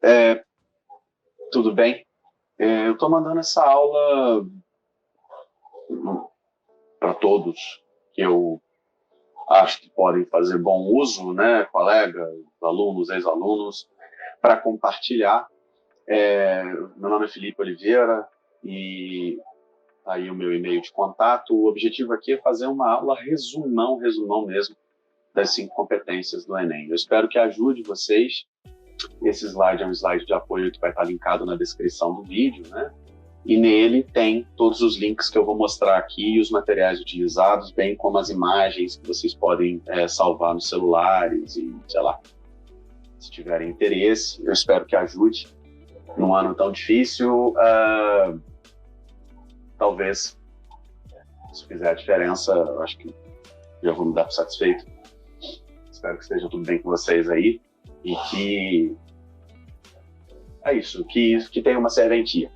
É, tudo bem? Eu estou mandando essa aula para todos que eu acho que podem fazer bom uso, né? Colegas, alunos, ex-alunos, para compartilhar. Meu nome é Felipe Oliveira e tá aí o meu e-mail de contato. O objetivo aqui é fazer uma aula resumão mesmo, das 5 competências do Enem. Eu espero que ajude vocês. Esse slide é um slide de apoio que vai estar linkado na descrição do vídeo, né? E nele tem todos os links que eu vou mostrar aqui e os materiais utilizados, bem como as imagens que vocês podem salvar nos celulares e, sei lá, se tiverem interesse. Eu espero que ajude num ano tão difícil. Talvez, se fizer a diferença, eu acho que já vou me dar por satisfeito. Espero que esteja tudo bem com vocês aí e que é isso, que tenha uma serventia.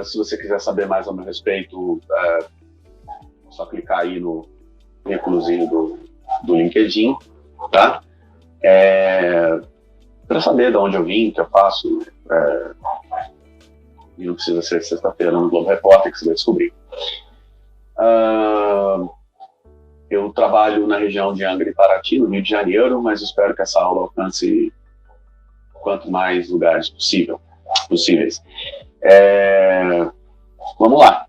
Se você quiser saber mais ao meu respeito, é só clicar aí no currículozinho do LinkedIn, tá? Para saber de onde eu vim, o que eu faço, e não precisa ser sexta-feira no Globo Repórter que você vai descobrir. Eu trabalho na região de Angra e Paraty, no Rio de Janeiro, mas espero que essa aula alcance quanto mais lugares possíveis. Vamos lá.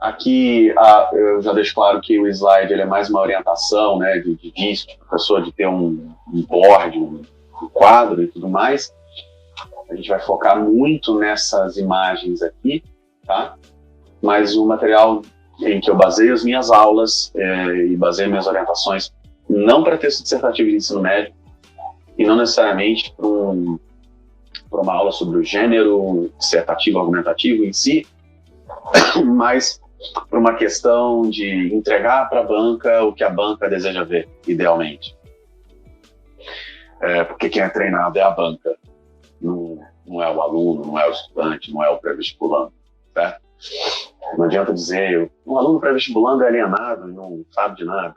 Aqui eu já deixo claro que o slide ele é mais uma orientação, né, de professor, de ter um board, um quadro e tudo mais. A gente vai focar muito nessas imagens aqui, tá? Mas o material em que eu baseio as minhas aulas e baseio minhas orientações não para texto dissertativo de ensino médio e não necessariamente para uma aula sobre o gênero dissertativo argumentativo em si, mas para uma questão de entregar para a banca o que a banca deseja ver, idealmente. Porque quem é treinado é a banca, não é o aluno, não é o estudante, não é o pré-vestibulando, certo? Não adianta dizer, um aluno pré-vestibulando é alienado, não sabe de nada,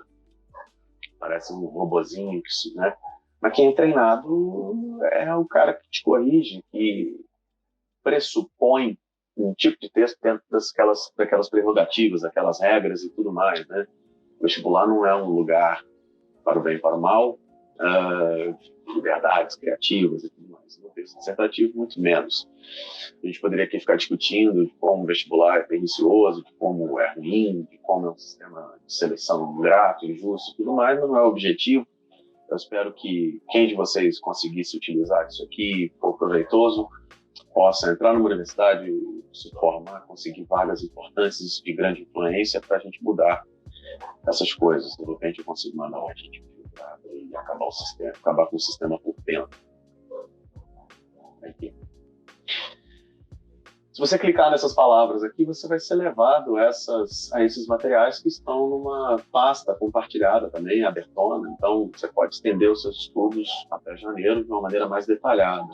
parece um robozinho, né? Mas quem é treinado é o cara que te corrige, que pressupõe um tipo de texto dentro daquelas prerrogativas, aquelas regras e tudo mais, né? O vestibular não é um lugar para o bem e para o mal, liberdades criativas e tudo mais. No texto dissertativo, muito menos. A gente poderia aqui ficar discutindo de como o vestibular é pernicioso, de como é ruim, de como é um sistema de seleção ingrato, injusto e tudo mais, mas não é o objetivo. Eu espero que quem de vocês conseguisse utilizar isso aqui, for proveitoso, possa entrar numa universidade, se formar, conseguir vagas importantes de grande influência para a gente mudar essas coisas. De repente eu consigo mandar uma gente filtrada e acabar com o sistema por dentro. Aqui. Se você clicar nessas palavras aqui, você vai ser levado a esses materiais que estão numa pasta compartilhada também, abertona. Então, você pode estender os seus estudos até janeiro de uma maneira mais detalhada.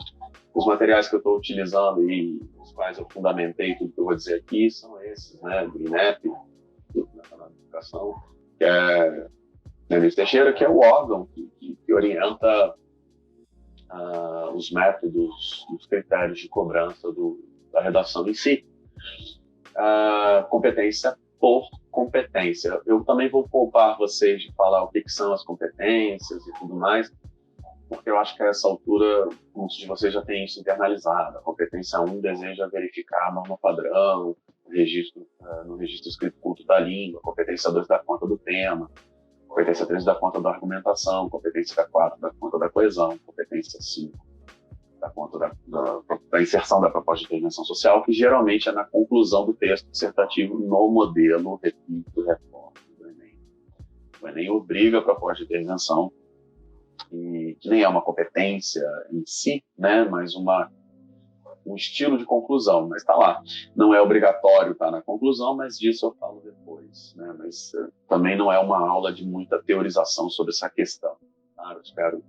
Os materiais que eu estou utilizando e os quais eu fundamentei tudo que eu vou dizer aqui são esses, né? Do INEP, do Nacional de Educação, que é Denis Teixeira, que é o órgão que orienta os métodos, os critérios de cobrança da redação em si. Competência por competência. Eu também vou poupar vocês de falar o que são as competências e tudo mais, porque eu acho que a essa altura muitos de vocês já têm isso internalizado. A competência 1 deseja verificar a norma padrão, no registro escrito culto da língua, a competência 2 dá conta do tema, a competência 3 dá conta da argumentação, a competência 4 dá conta da coesão, a competência 5 da conta da inserção da proposta de intervenção social, que geralmente é na conclusão do texto dissertativo no modelo repito reforma do Enem. O Enem obriga a proposta de intervenção, e que nem é uma competência em si, né, mas um estilo de conclusão, mas está lá. Não é obrigatório estar na conclusão, mas disso eu falo depois, né, mas também não é uma aula de muita teorização sobre essa questão. Tá? Eu espero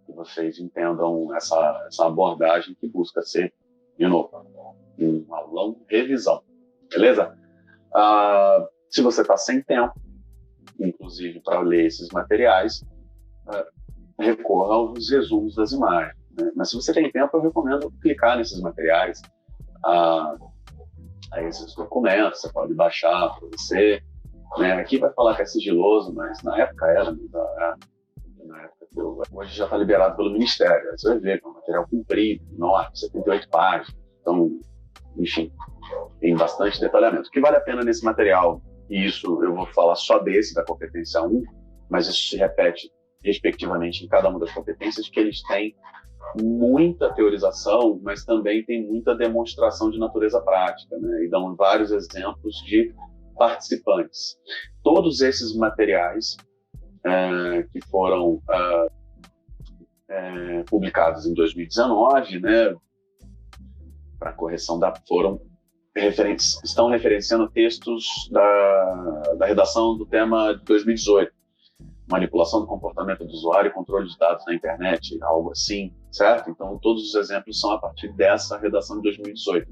que vocês entendam essa abordagem que busca ser, de novo, um aulão revisão. Beleza? Se você está sem tempo, inclusive para ler esses materiais, recorra aos resumos das imagens. né? Mas se você tem tempo, eu recomendo clicar nesses materiais, a esses documentos, você pode baixar para você, né? Aqui vai falar que é sigiloso, mas na época era, na época hoje já está liberado pelo Ministério. Aí você vai ver que é um material comprido, enorme, 78 páginas. Então, enfim, tem bastante detalhamento. O que vale a pena nesse material, e isso eu vou falar só desse, da competência 1, mas isso se repete respectivamente em cada uma das competências, que eles têm muita teorização, mas também tem muita demonstração de natureza prática, né? E dão vários exemplos de participantes. Todos esses materiais que foram publicados em 2019, né, para correção estão referenciando textos da redação do tema de 2018, manipulação do comportamento do usuário e controle de dados na internet, algo assim, certo? Então, todos os exemplos são a partir dessa redação de 2018.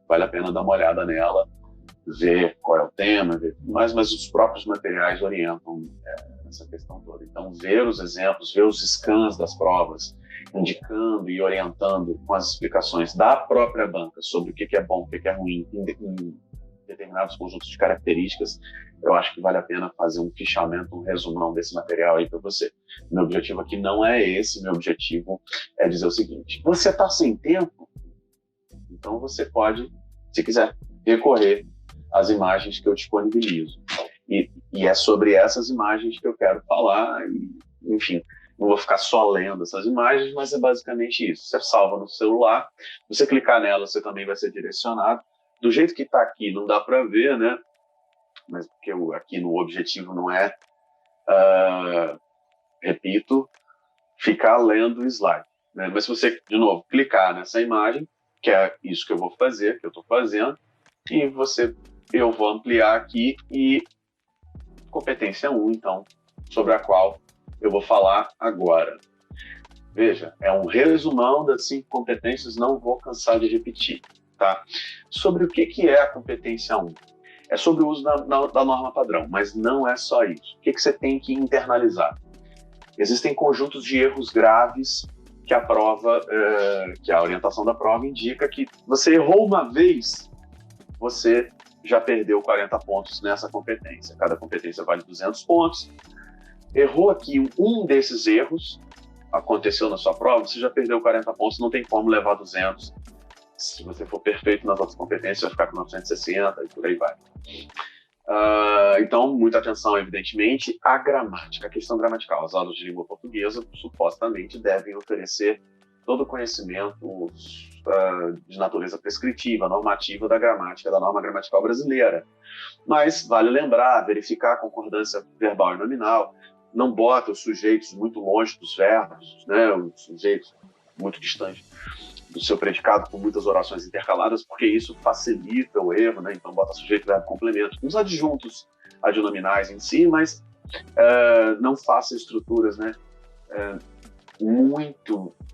Vale a pena dar uma olhada nela, ver qual é o tema, ver tudo mais, mas os próprios materiais orientam essa questão toda. Então, ver os exemplos, ver os scans das provas, indicando e orientando com as explicações da própria banca sobre o que é bom, o que é ruim, em determinados conjuntos de características, eu acho que vale a pena fazer um fichamento, um resumão desse material aí para você. Meu objetivo aqui não é esse, meu objetivo é dizer o seguinte: você está sem tempo, então você pode, se quiser, recorrer às imagens que eu disponibilizo. E é sobre essas imagens que eu quero falar, e, enfim, não vou ficar só lendo essas imagens, mas é basicamente isso. Você salva no celular, você clicar nela, você também vai ser direcionado. Do jeito que está aqui, não dá para ver, né? Mas porque aqui no objetivo não é, repito, ficar lendo o slide, né? Mas se você, de novo, clicar nessa imagem, que é isso que eu vou fazer, que eu estou fazendo, e eu vou ampliar aqui e competência 1, então, sobre a qual eu vou falar agora. Veja, é um resumão das 5 competências, não vou cansar de repetir, tá? Sobre o que é a competência 1? É sobre o uso da norma padrão, mas não é só isso. O que você tem que internalizar? Existem conjuntos de erros graves que que a orientação da prova indica que você errou uma vez, você já perdeu 40 pontos nessa competência. Cada competência vale 200 pontos. Errou aqui um desses erros, aconteceu na sua prova, você já perdeu 40 pontos, não tem como levar 200. Se você for perfeito nas outras competências, vai ficar com 960 e por aí vai. Então, muita atenção, evidentemente, à gramática, a questão gramatical. As aulas de língua portuguesa, supostamente, devem oferecer todo o conhecimento de natureza prescritiva, normativa da gramática, da norma gramatical brasileira. Mas vale lembrar, verificar a concordância verbal e nominal, não bota os sujeitos muito longe dos verbos, né, os sujeitos muito distantes do seu predicado com muitas orações intercaladas, porque isso facilita o erro, né? Então bota sujeito, verbo, complemento, uns adjuntos adnominais em si, mas não faça estruturas, né,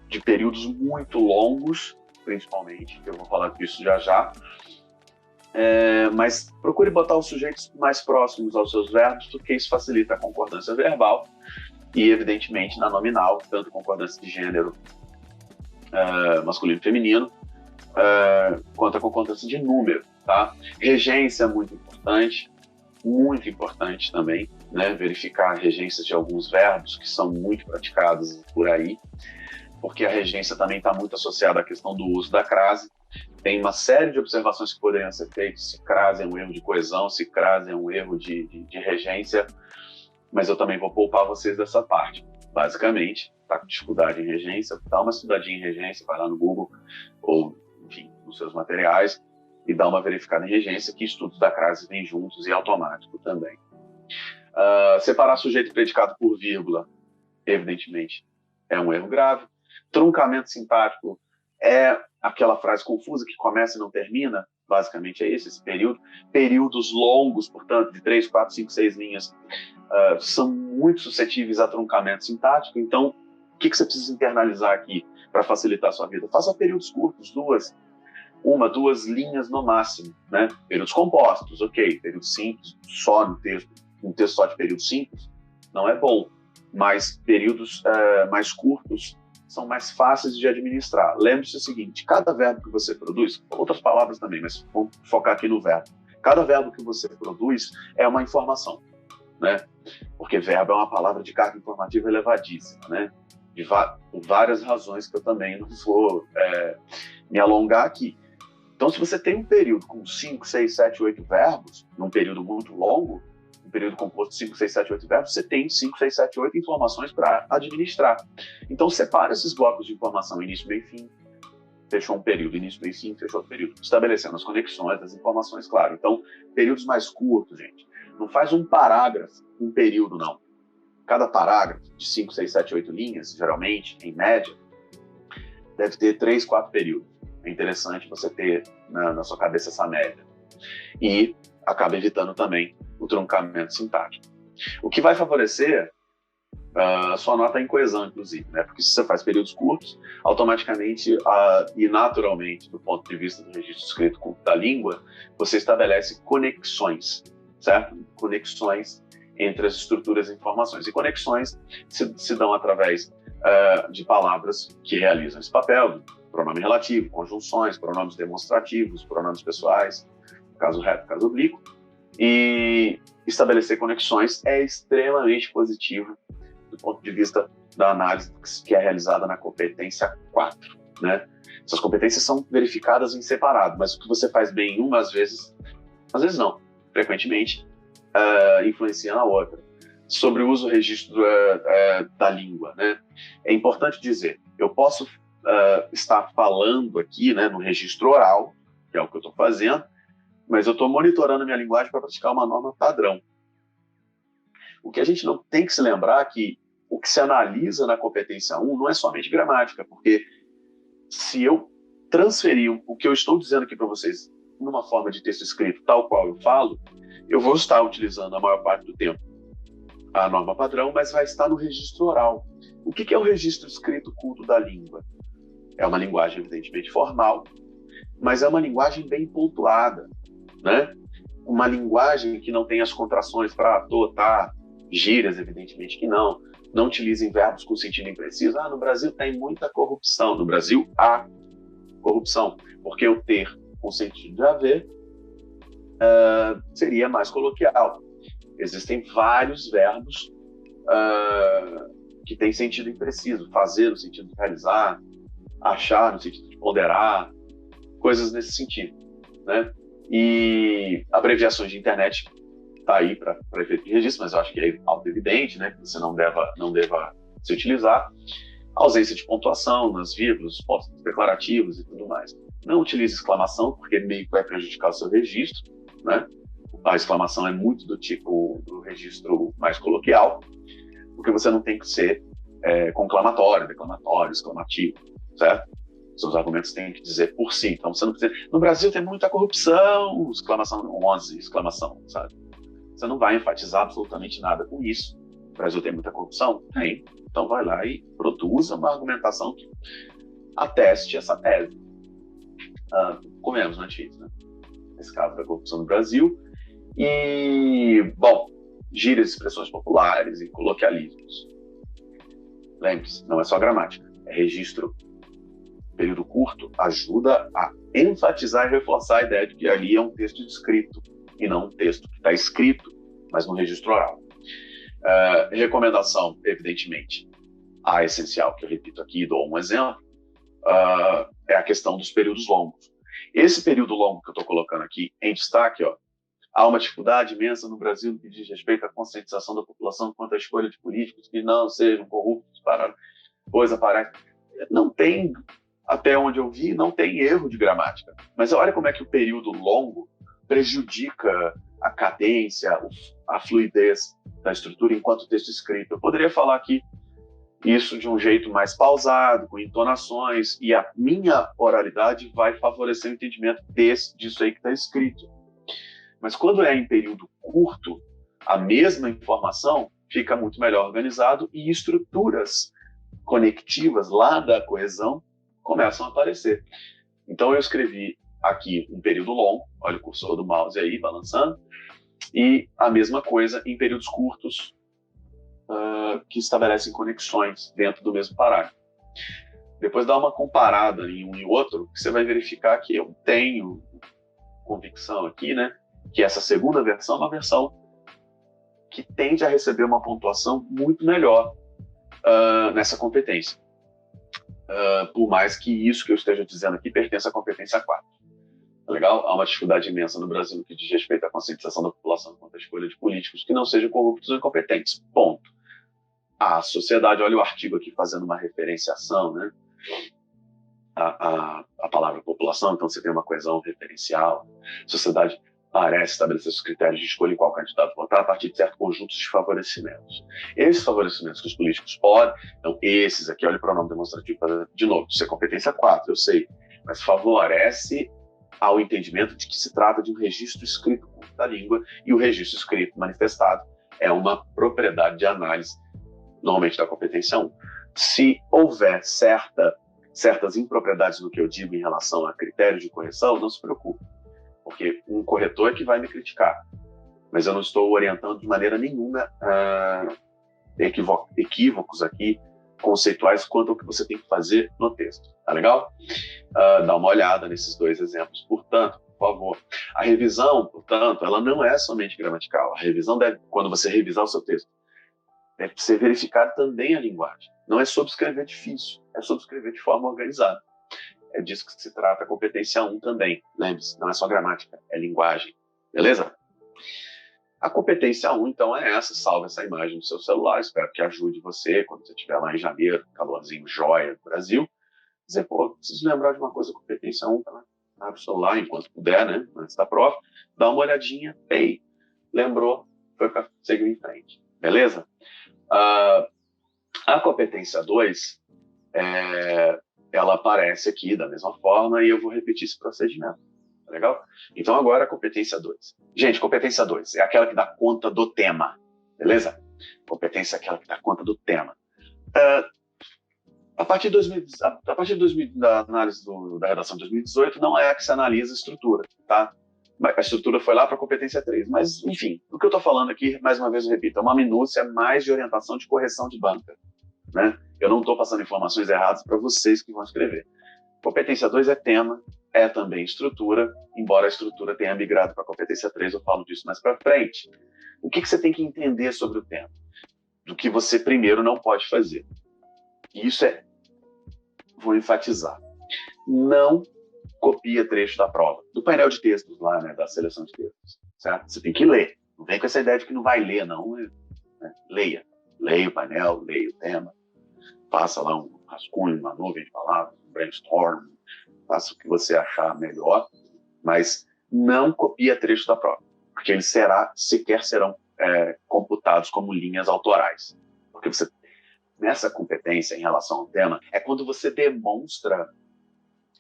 de períodos muito longos, principalmente, que eu vou falar disso já, mas procure botar os sujeitos mais próximos aos seus verbos, porque isso facilita a concordância verbal e, evidentemente, na nominal, tanto concordância de gênero masculino e feminino, quanto a concordância de número, tá? Regência é muito importante também, né? Verificar regências de alguns verbos que são muito praticados por aí, porque a regência também está muito associada à questão do uso da crase. Tem uma série de observações que poderiam ser feitas, se crase é um erro de coesão, se crase é um erro de regência, mas eu também vou poupar vocês dessa parte. Basicamente, está com dificuldade em regência, dá uma estudadinha em regência, vai lá no Google, ou, enfim, nos seus materiais, e dá uma verificada em regência, que estudos da crase vêm juntos e automático também. Separar sujeito e predicado por vírgula, evidentemente, é um erro grave. Truncamento sintático é aquela frase confusa que começa e não termina, basicamente é esse período. Períodos longos, portanto, de 3, 4, 5, 6 linhas, são muito suscetíveis a truncamento sintático. Então, o que você precisa internalizar aqui para facilitar a sua vida? Faça períodos curtos, 2 linhas no máximo, né? Períodos compostos, ok. Período simples, só no texto, um texto só de período simples, não é bom. Mas períodos mais curtos são mais fáceis de administrar. Lembre-se o seguinte, cada verbo que você produz, outras palavras também, mas vamos focar aqui no verbo. Cada verbo que você produz é uma informação, né? Porque verbo é uma palavra de carga informativa elevadíssima, né? Por várias razões que eu também não vou me alongar aqui. Então, se você tem um período com 5, 6, 7, 8 verbos, num período muito longo, um período composto de 5, 6, 7, 8 verbos, você tem 5, 6, 7, 8 informações para administrar. Então, separa esses blocos de informação, início, meio e fim. Fechou um período, início, meio e fim, fechou outro período. Estabelecendo as conexões das informações, claro. Então, períodos mais curtos, gente. Não faz um parágrafo, um período, não. Cada parágrafo, de 5, 6, 7, 8 linhas, geralmente, em média, deve ter 3, 4 períodos. É interessante você ter na sua cabeça essa média. E acaba evitando também o truncamento sintático. O que vai favorecer a sua nota em coesão, inclusive, né? Porque se você faz períodos curtos, automaticamente e naturalmente, do ponto de vista do registro escrito culto da língua, você estabelece conexões, certo? Conexões entre as estruturas e informações. E conexões se dão através de palavras que realizam esse papel, pronome relativo, conjunções, pronomes demonstrativos, pronomes pessoais, caso reto, caso oblíquo. E estabelecer conexões é extremamente positivo do ponto de vista da análise que é realizada na competência 4, né? Essas competências são verificadas em separado, mas o que você faz bem em uma, às vezes não, frequentemente, influencia na outra. Sobre o uso e registro da língua, né? É importante dizer, eu posso estar falando aqui, né, no registro oral, que é o que eu estou fazendo, mas eu estou monitorando a minha linguagem para praticar uma norma padrão. O que a gente não tem que se lembrar é que o que se analisa na competência 1 não é somente gramática, porque se eu transferir o que eu estou dizendo aqui para vocês numa forma de texto escrito tal qual eu falo, eu vou estar utilizando a maior parte do tempo a norma padrão, mas vai estar no registro oral. O que é o registro escrito culto da língua? É uma linguagem evidentemente formal, mas é uma linguagem bem pontuada, né? Uma linguagem que não tem as contrações para totar, gírias, evidentemente que não utilizem verbos com sentido impreciso. No Brasil tem muita corrupção. No Brasil há corrupção, porque o ter com sentido de haver seria mais coloquial. Existem vários verbos que têm sentido impreciso. Fazer no sentido de realizar, achar no sentido de ponderar, coisas nesse sentido, né? E abreviações de internet está aí para efeito de registro, mas eu acho que é auto-evidente, né, que você não deva se utilizar. A ausência de pontuação nas vírgulas, pontos declarativos e tudo mais. Não utilize exclamação, porque meio que vai prejudicar o seu registro, né? A exclamação é muito do tipo do registro mais coloquial, porque você não tem que ser conclamatório, declamatório, exclamativo, certo? Seus argumentos têm que dizer por si. Então, você não precisa... No Brasil tem muita corrupção, exclamação 11, exclamação, sabe? Você não vai enfatizar absolutamente nada com isso. O Brasil tem muita corrupção? Tem. Então, vai lá e produza uma argumentação que ateste essa tese. Comemos antes, né? Nesse caso da corrupção no Brasil. E, bom, gírias, expressões populares e coloquialismos. Lembre-se, não é só gramática, é registro. Período curto ajuda a enfatizar e reforçar a ideia de que ali é um texto escrito e não um texto que está escrito, mas no registro oral. Recomendação, evidentemente, a essencial, que eu repito aqui, dou um exemplo, é a questão dos períodos longos. Esse período longo que eu estou colocando aqui em destaque, há uma dificuldade imensa no Brasil que diz respeito à conscientização da população quanto à escolha de políticos que não sejam corruptos para coisa parar. Não tem, até onde eu vi, não tem erro de gramática. Mas olha como é que o período longo prejudica a cadência, a fluidez da estrutura enquanto texto escrito. Eu poderia falar aqui isso de um jeito mais pausado, com entonações, e a minha oralidade vai favorecer o entendimento disso aí que está escrito. Mas quando é em período curto, a mesma informação fica muito melhor organizado e estruturas conectivas lá da coesão começam a aparecer. Então eu escrevi aqui um período longo, olha o cursor do mouse aí balançando, e a mesma coisa em períodos curtos que estabelecem conexões dentro do mesmo parágrafo. Depois dá uma comparada em um e outro, que você vai verificar que eu tenho convicção aqui, né? Que essa segunda versão é uma versão que tende a receber uma pontuação muito melhor nessa competência. Por mais que isso que eu esteja dizendo aqui pertença à competência 4. Tá legal? Há uma dificuldade imensa no Brasil no que diz respeito à conscientização da população quanto à escolha de políticos que não sejam corruptos ou incompetentes. Ponto. A sociedade, olha o artigo aqui fazendo uma referenciação, né? A palavra população, então você tem uma coesão referencial. A sociedade parece estabelecer os critérios de escolha em qual candidato votar a partir de certo conjunto de favorecimentos. Esses favorecimentos que os políticos podem, então esses aqui, olha o pronome demonstrativo, de novo, isso é competência 4, eu sei, mas favorece ao entendimento de que se trata de um registro escrito da língua, e o registro escrito manifestado é uma propriedade de análise, normalmente da competência 1. Se houver certas impropriedades no que eu digo em relação a critérios de correção, não se preocupe, porque um corretor é que vai me criticar, mas eu não estou orientando de maneira nenhuma equívocos aqui conceituais quanto ao que você tem que fazer no texto, tá legal? Dá uma olhada nesses dois exemplos, portanto, por favor. A revisão, portanto, ela não é somente gramatical. A revisão deve, quando você revisar o seu texto, deve ser verificar também a linguagem. Não é sobre escrever difícil, é sobre escrever de forma organizada. É disso que se trata a competência 1 também. Lembre-se, não é só gramática, é linguagem. Beleza? A competência 1, então, é essa. Salve essa imagem no seu celular. Espero que ajude você, quando você estiver lá em janeiro, calorzinho, joia, no Brasil. Dizer, preciso lembrar de uma coisa, competência 1, tá? Abre o celular enquanto puder, né? Antes da prova. Dá uma olhadinha, lembrou, foi para seguir em frente. Beleza? A competência 2, ela aparece aqui da mesma forma e eu vou repetir esse procedimento. Tá legal? Então agora a competência 2. Gente, competência 2 é aquela que dá conta do tema. Beleza? Competência é aquela que dá conta do tema. A partir da análise da redação de 2018, não é a que se analisa a estrutura, tá? A estrutura foi lá para a competência 3. Mas, enfim, o que eu estou falando aqui, mais uma vez eu repito, é uma minúcia mais de orientação de correção de banca. Né? Eu não estou passando informações erradas para vocês que vão escrever. Competência 2 é tema, é também estrutura, embora a estrutura tenha migrado para a competência 3, eu falo disso mais para frente. O que você tem que entender sobre o tema? Do que você primeiro não pode fazer. E isso vou enfatizar, não copia trecho da prova, do painel de textos lá, né, da seleção de textos, certo? Você tem que ler, não vem com essa ideia de que não vai ler, não, né? Leia o painel, leia o tema, faça lá um rascunho, uma nuvem de palavras, um brainstorm, faça o que você achar melhor, mas não copia trecho da prova, porque eles sequer serão computados como linhas autorais, porque nessa competência em relação ao tema, é quando você demonstra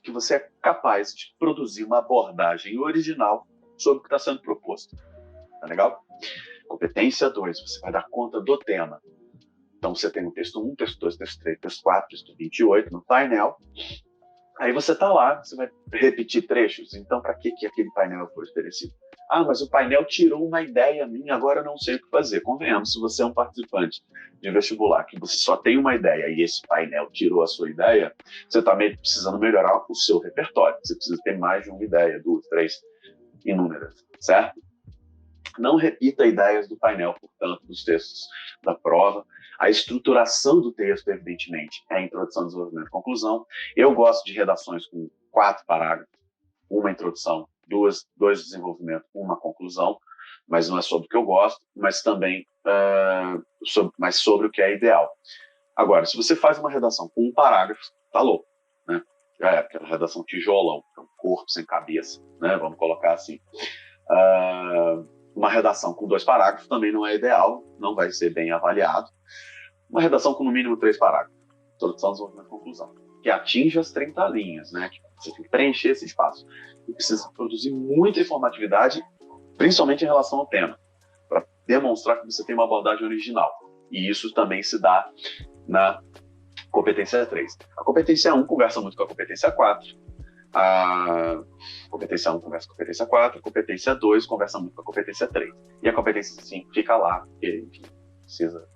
que você é capaz de produzir uma abordagem original sobre o que está sendo proposto. Tá legal? Competência 2, você vai dar conta do tema. Então você tem o texto 1, texto 2, texto 3, texto 4, texto 28 no painel. Aí você está lá, você vai repetir trechos. Então, para que aquele painel foi oferecido? Mas o painel tirou uma ideia minha, agora eu não sei o que fazer. Convenhamos, se você é um participante de vestibular, que você só tem uma ideia e esse painel tirou a sua ideia, você está precisando melhorar o seu repertório. Você precisa ter mais de uma ideia, 2, 3, inúmeras, certo? Não repita ideias do painel, portanto, dos textos da prova. A estruturação do texto, evidentemente, é a introdução, desenvolvimento e conclusão. Eu gosto de redações com 4 parágrafos, uma introdução, dois desenvolvimento, uma conclusão, mas não é sobre o que eu gosto, mas também sobre o que é ideal. Agora, se você faz uma redação com um parágrafo, tá louco, né? Já é aquela redação tijolão, é um corpo sem cabeça, né? Vamos colocar assim. Uma redação com 2 parágrafos também não é ideal, não vai ser bem avaliado. Uma redação com no mínimo 3 parágrafos, introdução, desenvolvimento e conclusão, que atinge as 30 linhas, né? Você tem que preencher esse espaço. E precisa produzir muita informatividade, principalmente em relação ao tema, para demonstrar que você tem uma abordagem original. E isso também se dá na competência 3. A competência 1 conversa muito com a competência 4. A competência 1 conversa com a competência 4. A competência 2 conversa muito com a competência 3. E a competência 5 fica lá, porque, enfim, precisa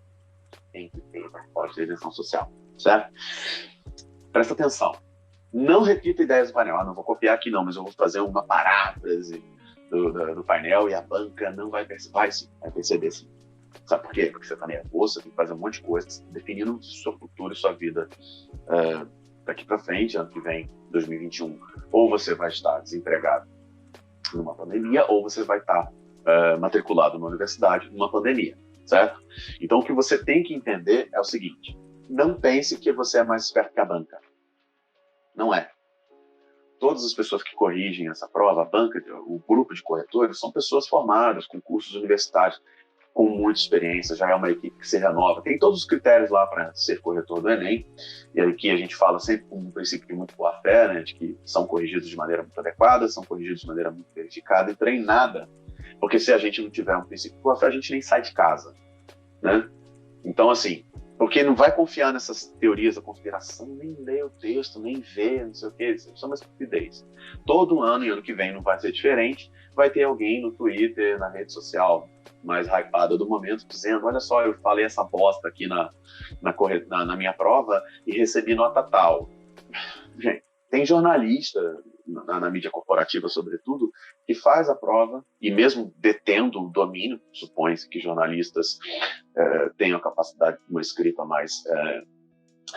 ter transporte de direção social, certo? presta atenção. Não repita ideias do painel. Não vou copiar aqui não, mas eu vou fazer uma paráfrase do painel e a banca não vai perceber. Vai perceber sim. Sabe por quê? Porque você está nervoso, você tem que fazer um monte de coisa, definindo o seu futuro e sua vida daqui para frente, ano que vem, 2021. Ou você vai estar desempregado numa pandemia, ou você vai estar matriculado na universidade numa pandemia, certo? Então, o que você tem que entender é o seguinte: não pense que você é mais esperto que a banca. Não é. Todas as pessoas que corrigem essa prova, a banca, o grupo de corretores, são pessoas formadas, com cursos universitários, com muita experiência, já é uma equipe que se renova. Tem todos os critérios lá para ser corretor do Enem, e aqui a gente fala sempre com um princípio de muito boa fé, né, de que são corrigidos de maneira muito adequada, são corrigidos de maneira muito verificada e treinada, porque se a gente não tiver um princípio de boa fé, a gente nem sai de casa, né? Então, assim, porque não vai confiar nessas teorias da conspiração, nem lê o texto, nem vê, não sei o quê, isso é uma estupidez. Todo ano e ano que vem não vai ser diferente, vai ter alguém no Twitter, na rede social mais hypada do momento, dizendo: olha só, eu falei essa bosta aqui na minha prova e recebi nota tal. Gente, tem jornalista na mídia corporativa, sobretudo, que faz a prova, e mesmo detendo o domínio, supõe-se que jornalistas tenham a capacidade de uma escrita mais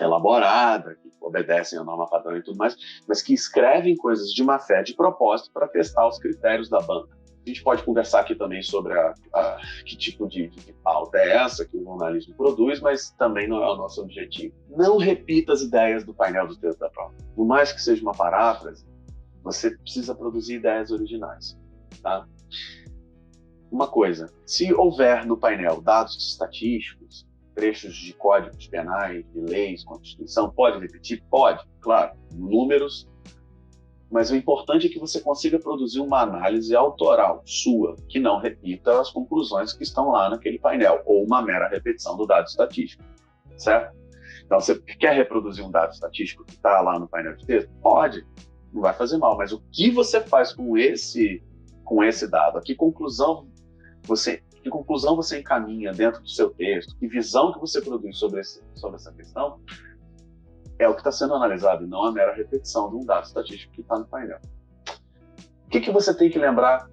elaborada, que obedecem a norma padrão e tudo mais, mas que escrevem coisas de má fé, de propósito, para testar os critérios da banca. A gente pode conversar aqui também sobre que tipo de pauta é essa que o jornalismo produz, mas também não é o nosso objetivo. Não repita as ideias do painel do texto da prova. Por mais que seja uma paráfrase, você precisa produzir ideias originais, tá? Uma coisa: se houver no painel dados estatísticos, trechos de códigos penais, de leis, Constituição, pode repetir? Pode, claro, números. Mas o importante é que você consiga produzir uma análise autoral sua, que não repita as conclusões que estão lá naquele painel, ou uma mera repetição do dado estatístico, certo? Então, você quer reproduzir um dado estatístico que está lá no painel de texto? Pode, não vai fazer mal, mas o que você faz com esse dado? Que conclusão você encaminha dentro do seu texto? Que visão que você produz sobre essa questão? É o que está sendo analisado, e não a mera repetição de um dado estatístico que está no painel. O que você tem que lembrar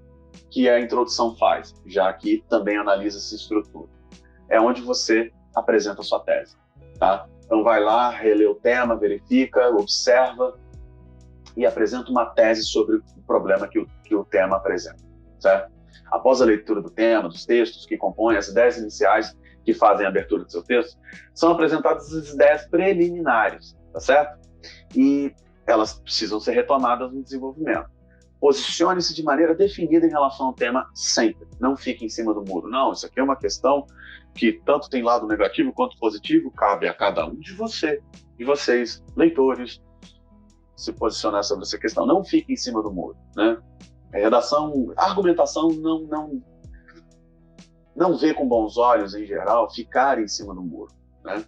que a introdução faz, já que também analisa essa estrutura? É onde você apresenta a sua tese, tá? Então vai lá, relê o tema, verifica, observa e apresenta uma tese sobre o problema que o tema apresenta, certo? Após a leitura do tema, dos textos que compõem as ideias iniciais que fazem a abertura do seu texto, são apresentadas as ideias preliminares, tá certo? E elas precisam ser retomadas no desenvolvimento. Posicione-se de maneira definida em relação ao tema sempre. Não fique em cima do muro. Não, isso aqui é uma questão que tanto tem lado negativo quanto positivo, cabe a cada um de vocês, leitores, se posicionar sobre essa questão. Não fique em cima do muro, né? A argumentação não vê com bons olhos, em geral, ficar em cima do muro, né?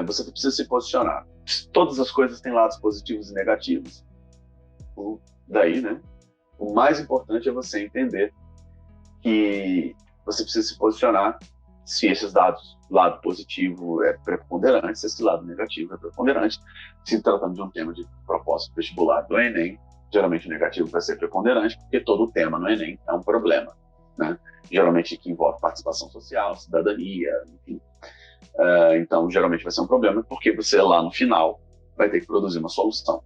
Você precisa se posicionar. Todas as coisas têm lados positivos e negativos. Daí, né? O mais importante é você entender que você precisa se posicionar se esses dados, lado positivo é preponderante, se esse lado negativo é preponderante. Se tratando de um tema de propósito vestibular do Enem, geralmente o negativo vai ser preponderante, porque todo o tema no Enem é um problema, né? Geralmente que envolve participação social, cidadania, enfim. Então, geralmente vai ser um problema, porque você lá no final vai ter que produzir uma solução.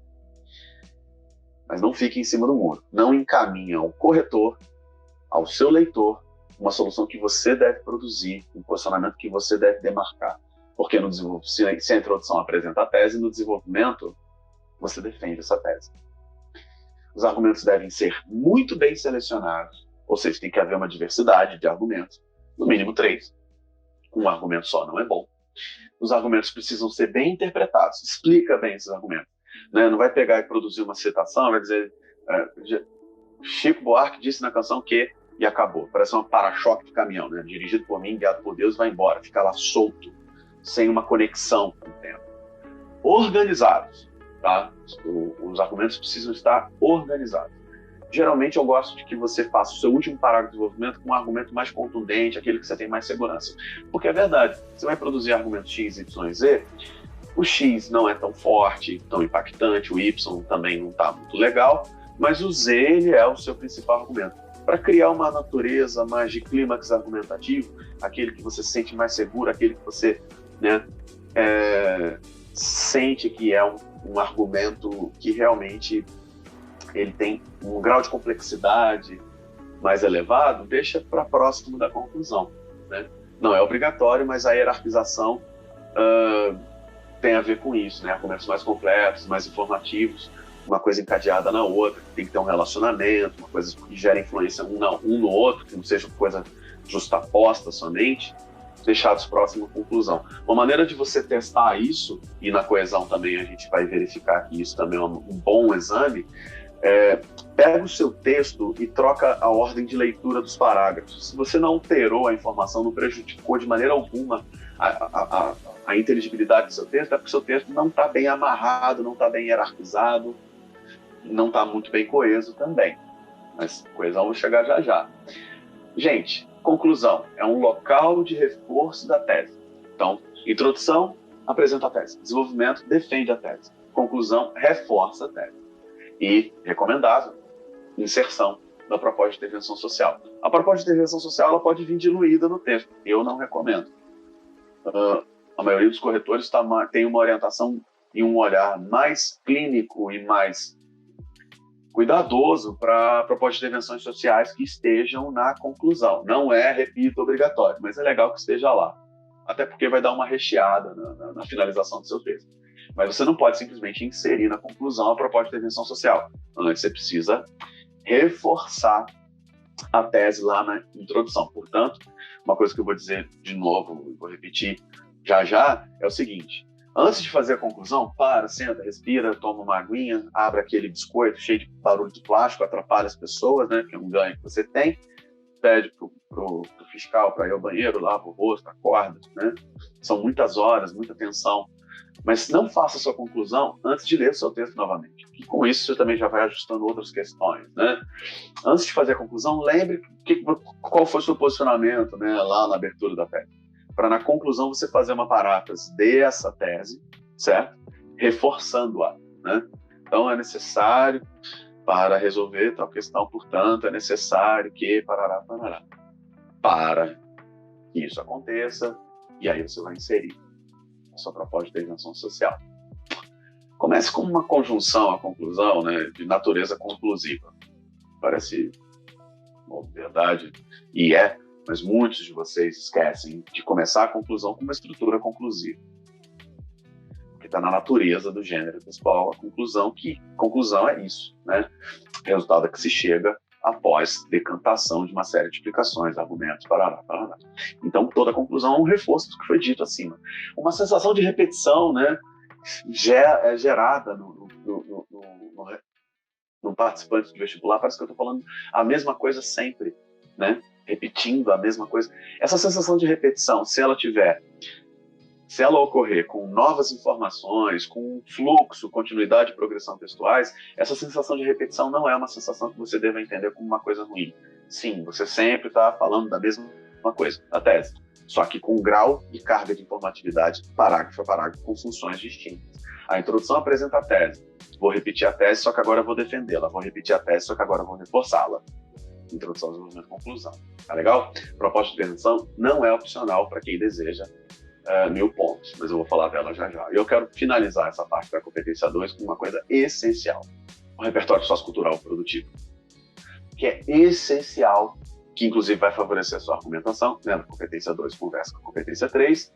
Mas não fique em cima do muro. Não encaminhe ao corretor, ao seu leitor, uma solução que você deve produzir, um posicionamento que você deve demarcar. Porque se a introdução apresenta a tese, no desenvolvimento você defende essa tese. Os argumentos devem ser muito bem selecionados, ou seja, tem que haver uma diversidade de argumentos, no mínimo 3. Um argumento só não é bom. Os argumentos precisam ser bem interpretados. Explica bem esses argumentos, né? Não vai pegar e produzir uma citação, vai dizer Chico Buarque disse na canção que, e acabou. Parece um para-choque de caminhão, né? Dirigido por mim, guiado por Deus, vai embora. Fica lá solto, sem uma conexão com o tempo. Organizados, tá? Os argumentos precisam estar organizados. Geralmente eu gosto de que você faça o seu último parágrafo de desenvolvimento com um argumento mais contundente, aquele que você tem mais segurança. Porque é verdade, você vai produzir argumentos X, Y, Z, O X não é tão forte, tão impactante, o Y também não está muito legal, mas o Z ele é o seu principal argumento. Para criar uma natureza mais de clímax argumentativo, aquele que você se sente mais seguro, aquele que você, né, sente que é um argumento que realmente ele tem um grau de complexidade mais elevado, deixa para próximo da conclusão, né? Não é obrigatório, mas a hierarquização tem a ver com isso, né? Argumentos mais completos, mais informativos, uma coisa encadeada na outra, tem que ter um relacionamento, uma coisa que gera influência um no outro, que não seja coisa justaposta somente, deixados próximo à conclusão. Uma maneira de você testar isso, e na coesão também a gente vai verificar que isso também é um bom exame, pega o seu texto e troca a ordem de leitura dos parágrafos. Se você não alterou a informação, não prejudicou de maneira alguma a inteligibilidade do seu texto, é porque o seu texto não está bem amarrado, não está bem hierarquizado, não está muito bem coeso também. Mas coesão eu vou chegar já já. Gente, conclusão. É um local de reforço da tese. Então, introdução, apresenta a tese. Desenvolvimento, defende a tese. Conclusão, reforça a tese. E, recomendável, inserção da proposta de intervenção social. A proposta de intervenção social ela pode vir diluída no texto. Eu não recomendo. A maioria dos corretores tem uma orientação e um olhar mais clínico e mais cuidadoso para propostas de intervenções sociais que estejam na conclusão. Não é, repito, obrigatório, mas é legal que esteja lá. Até porque vai dar uma recheada na finalização do seu texto. Mas você não pode simplesmente inserir na conclusão a proposta de intervenção social. Antes você precisa reforçar a tese lá na introdução. Portanto, uma coisa que eu vou dizer de novo, vou repetir já, é o seguinte: antes de fazer a conclusão, para, senta, respira, toma uma aguinha, abre aquele biscoito cheio de barulho de plástico, atrapalha as pessoas, né, que é um ganho que você tem, pede pro fiscal para ir ao banheiro, lava o rosto, acorda, né? São muitas horas, muita tensão. Mas não faça a sua conclusão antes de ler o seu texto novamente. E com isso você também já vai ajustando outras questões, né? Antes de fazer a conclusão, lembre qual foi o seu posicionamento, né, lá na abertura da tese. Para na conclusão você fazer uma paráfrase dessa tese, certo? Reforçando-a, né? Então é necessário, para resolver tal questão, portanto, é necessário que para que isso aconteça, e aí você vai inserir a sua proposta de intervenção social. Comece com uma conjunção à conclusão, né, de natureza conclusiva. Parece uma verdade, e mas muitos de vocês esquecem de começar a conclusão com uma estrutura conclusiva. Porque está na natureza do gênero textual a conclusão, que conclusão é isso, né? Resultado é que se chega após decantação de uma série de explicações, argumentos, parará. Então, toda conclusão é um reforço do que foi dito acima. Uma sensação de repetição, né, é gerada no participante do vestibular. Parece que eu estou falando a mesma coisa sempre, né? Repetindo a mesma coisa. Essa sensação de repetição, se ela ocorrer com novas informações, com fluxo, continuidade e progressão textuais, essa sensação de repetição não é uma sensação que você deva entender como uma coisa ruim. Sim, você sempre está falando da mesma coisa, a tese, só que com grau e carga de informatividade, parágrafo a parágrafo, com funções distintas. A introdução apresenta a tese. Vou repetir a tese, só que agora eu vou defendê-la. Vou repetir a tese, só que agora eu vou reforçá-la. Introdução, desenvolvimento, conclusão. Tá legal? Proposta de intervenção não é opcional para quem deseja 1000 pontos, mas eu vou falar dela já. E eu quero finalizar essa parte da competência 2 com uma coisa essencial: o repertório sociocultural produtivo, que é essencial, que inclusive vai favorecer a sua argumentação, né? Na competência 2 conversa com a competência 3,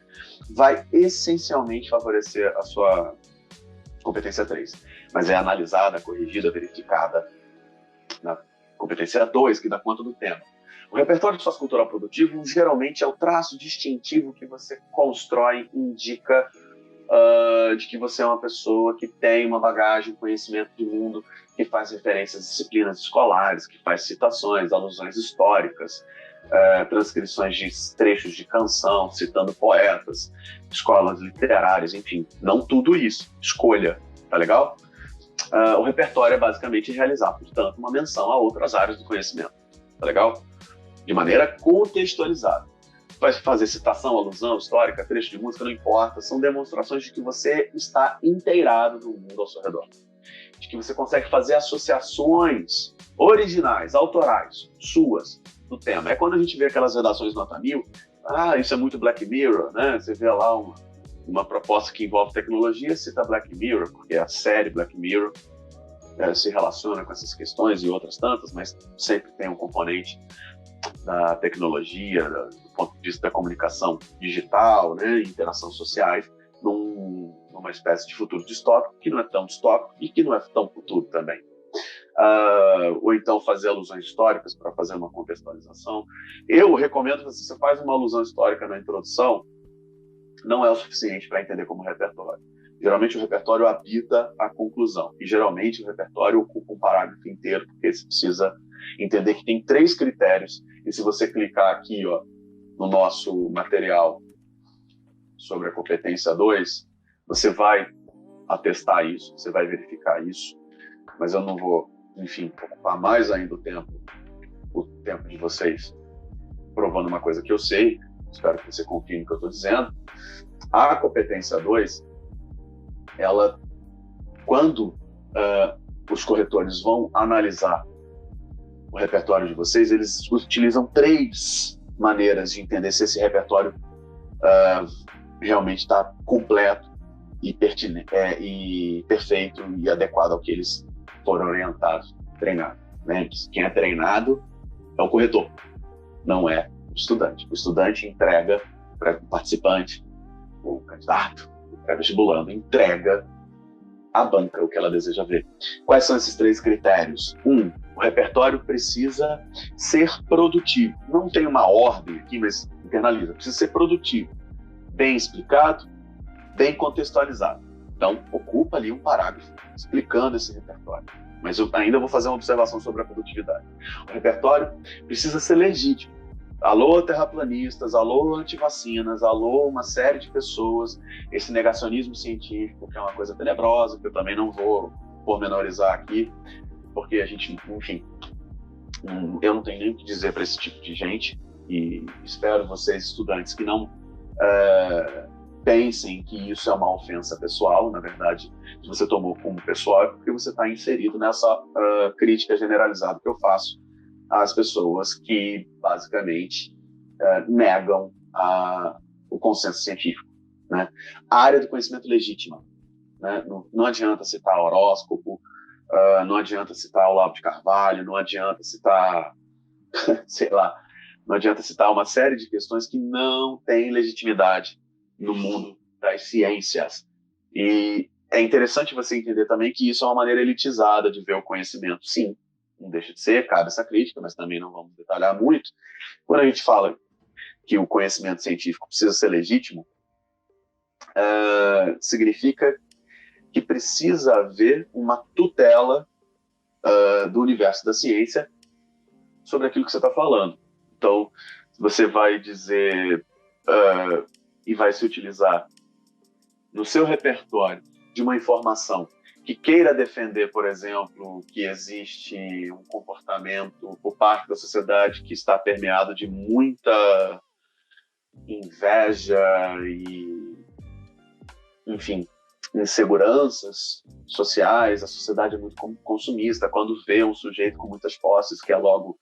vai essencialmente favorecer a sua competência 3, mas é analisada, corrigida, verificada na competência 2, que dá conta do tema. O repertório sociocultural produtivo geralmente é o traço distintivo que você constrói, indica de que você é uma pessoa que tem uma bagagem, conhecimento de mundo, que faz referências às disciplinas escolares, que faz citações, alusões históricas, transcrições de trechos de canção, citando poetas, escolas literárias, enfim, não tudo isso, escolha, tá legal? O repertório é basicamente realizar, portanto, uma menção a outras áreas do conhecimento, tá legal? De maneira contextualizada. vai fazer citação, alusão histórica, trecho de música, não importa. São demonstrações de que você está inteirado do mundo ao seu redor. De que você consegue fazer associações originais, autorais, suas, do tema. É quando a gente vê aquelas redações nota 1000, isso é muito Black Mirror, né? Você vê lá uma proposta que envolve tecnologia, cita Black Mirror, porque a série Black Mirror se relaciona com essas questões e outras tantas, mas sempre tem um componente da tecnologia, do ponto de vista da comunicação digital, né, interações sociais, numa espécie de futuro distópico, que não é tão distópico e que não é tão futuro também. Ou então fazer alusões históricas para fazer uma contextualização. Eu recomendo que você faz uma alusão histórica na introdução, não é o suficiente para entender como repertório. Geralmente o repertório habita a conclusão, e geralmente o repertório ocupa um parágrafo inteiro, porque você precisa entender que tem 3 critérios, e se você clicar aqui no nosso material sobre a competência 2, você vai atestar isso, você vai verificar isso, mas eu não vou, enfim, ocupar mais ainda o tempo de vocês provando uma coisa que eu sei, espero que você confie no que eu estou dizendo. A competência 2, ela, quando os corretores vão analisar o repertório de vocês, eles utilizam 3 maneiras de entender se esse repertório realmente está completo e perfeito e adequado ao que eles foram orientados, treinados. Né? Quem é treinado é o corretor, não é o estudante. O estudante entrega para o participante, o candidato, o pré-vestibulando, entrega à banca o que ela deseja ver. Quais são esses 3 critérios? 1, o repertório precisa ser produtivo. Não tem uma ordem aqui, mas internaliza. Precisa ser produtivo, bem explicado, bem contextualizado. Então, ocupa ali um parágrafo explicando esse repertório. Mas eu ainda vou fazer uma observação sobre a produtividade. O repertório precisa ser legítimo. Alô, terraplanistas, alô, antivacinas, alô, uma série de pessoas. Esse negacionismo científico, que é uma coisa tenebrosa, que eu também não vou pormenorizar aqui, porque a gente, enfim, eu não tenho nem o que dizer para esse tipo de gente, e espero vocês, estudantes, que não pensem que isso é uma ofensa pessoal. Na verdade, se você tomou como pessoal, é porque você está inserido nessa crítica generalizada que eu faço às pessoas que, basicamente, negam o consenso científico. Né? A área do conhecimento legítima. Né? Não adianta citar horóscopo, não adianta citar Olavo de Carvalho, não adianta citar, sei lá, não adianta citar uma série de questões que não têm legitimidade no mundo das ciências. E é interessante você entender também que isso é uma maneira elitizada de ver o conhecimento. Sim, não deixa de ser, cabe essa crítica, mas também não vamos detalhar muito. Quando a gente fala que o conhecimento científico precisa ser legítimo, significa que precisa haver uma tutela do universo da ciência sobre aquilo que você está falando. Então, você vai dizer e vai se utilizar no seu repertório de uma informação que queira defender, por exemplo, que existe um comportamento por parte da sociedade que está permeado de muita inveja e, enfim, inseguranças sociais. A sociedade é muito consumista. Quando vê um sujeito com muitas posses, quer logo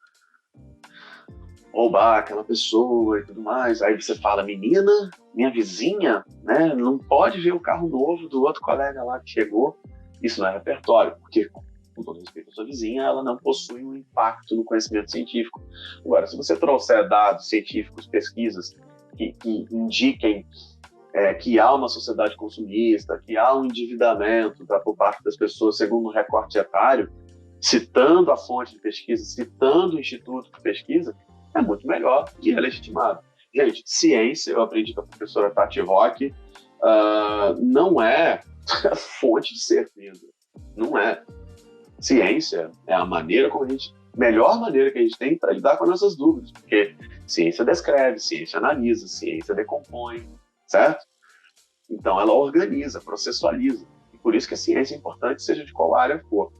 roubar aquela pessoa e tudo mais. Aí você fala, menina, minha vizinha, né, não pode ver o carro novo do outro colega lá que chegou. Isso não é repertório, porque, com todo respeito à sua vizinha, ela não possui um impacto no conhecimento científico. Agora, se você trouxer dados científicos, pesquisas que indiquem que há uma sociedade consumista, que há um endividamento por parte das pessoas segundo um recorte etário, citando a fonte de pesquisa, citando o instituto de pesquisa, é muito melhor e é legitimado. Gente, ciência, eu aprendi com a professora Tati Roque, não é a fonte de certeza. Não é. Ciência é a melhor maneira que a gente tem para lidar com as nossas dúvidas, porque ciência descreve, ciência analisa, ciência decompõe, certo? Então ela organiza, processualiza. E por isso que a ciência é importante, seja de qual área for.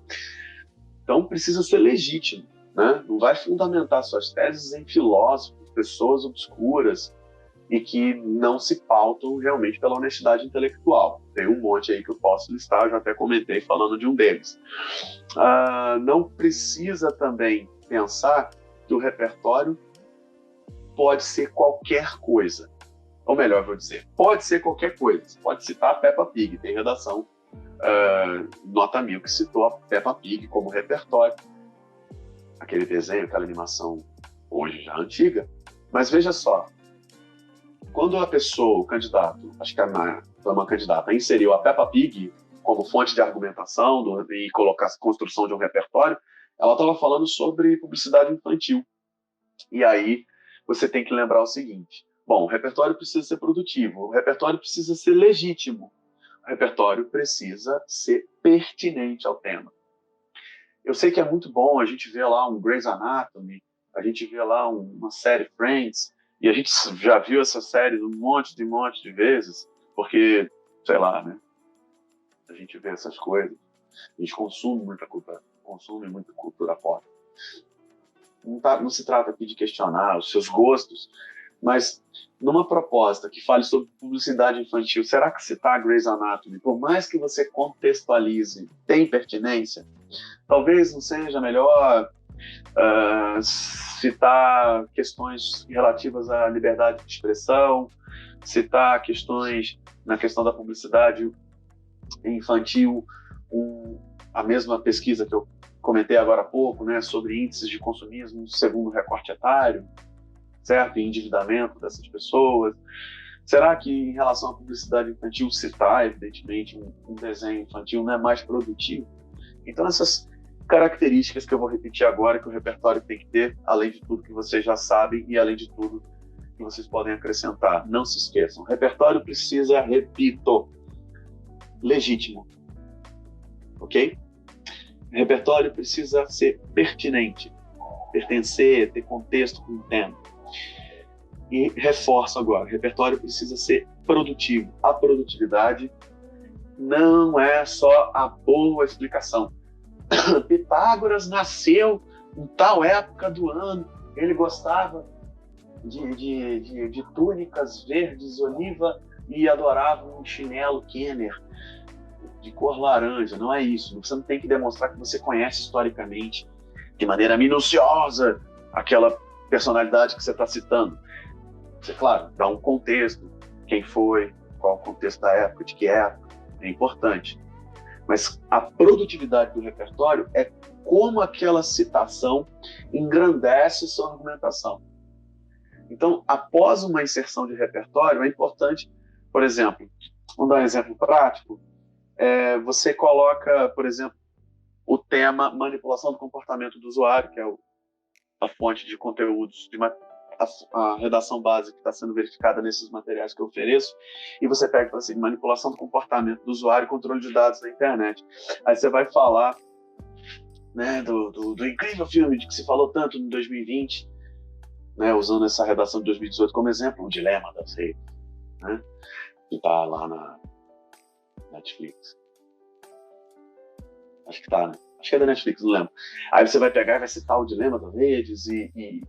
Então precisa ser legítimo. Né? Não vai fundamentar suas teses em filósofos, pessoas obscuras, e que não se pautam realmente pela honestidade intelectual. Tem um monte aí que eu posso listar, eu já até comentei falando de um deles. Não precisa também pensar que o repertório pode ser qualquer coisa. Ou melhor, vou dizer, pode ser qualquer coisa. Você pode citar a Peppa Pig, tem redação nota 1000 que citou a Peppa Pig como repertório. Aquele desenho, aquela animação hoje já antiga. Mas veja só, quando a pessoa, o candidato, acho que foi uma candidata, inseriu a Peppa Pig como fonte de argumentação e colocar a construção de um repertório, ela estava falando sobre publicidade infantil. E aí você tem que lembrar o seguinte: bom, o repertório precisa ser produtivo, o repertório precisa ser legítimo, o repertório precisa ser pertinente ao tema. Eu sei que é muito bom a gente ver lá um Grey's Anatomy, a gente vê lá uma série Friends, e a gente já viu essa série um monte de vezes, porque, sei lá, né? A gente vê essas coisas, a gente consome muita cultura pop. Não se trata aqui de questionar os seus gostos, mas numa proposta que fale sobre publicidade infantil, será que citar Grey's Anatomy, por mais que você contextualize, tem pertinência? Talvez não seja melhor citar questões relativas à liberdade de expressão, citar questões na questão da publicidade infantil, a mesma pesquisa que eu comentei agora há pouco, né, sobre índices de consumismo segundo o recorte etário, certo? E endividamento dessas pessoas. Será que, em relação à publicidade infantil, citar, evidentemente, um desenho infantil não é mais produtivo? Então, essas características que eu vou repetir agora, que o repertório tem que ter, além de tudo que vocês já sabem e além de tudo que vocês podem acrescentar. Não se esqueçam, o repertório precisa, repito, legítimo. Ok? O repertório precisa ser pertinente, pertencer, ter contexto com o tema. E reforço agora, o repertório precisa ser produtivo. A produtividade não é só a boa explicação. Pitágoras nasceu em tal época do ano, ele gostava de túnicas verdes, oliva, e adorava um chinelo Kenner de cor laranja. Não é isso. Você não tem que demonstrar que você conhece historicamente, de maneira minuciosa, aquela personalidade que você está citando. Você, claro, dá um contexto, quem foi, qual o contexto da época, de que época, é importante. Mas a produtividade do repertório é como aquela citação engrandece sua argumentação. Então, após uma inserção de repertório, é importante, por exemplo, vamos dar um exemplo prático, você coloca, por exemplo, o tema manipulação do comportamento do usuário, que é a fonte de conteúdos, a redação básica que está sendo verificada nesses materiais que eu ofereço, e você pega e fala assim, manipulação do comportamento do usuário e controle de dados na internet. Aí você vai falar, né, do incrível filme de que se falou tanto em 2020, né, usando essa redação de 2018 como exemplo, o Dilema das Redes, né, que está lá na Netflix. Acho que está, né? Acho que é da Netflix, não lembro. Aí você vai pegar e vai citar o Dilema das Redes e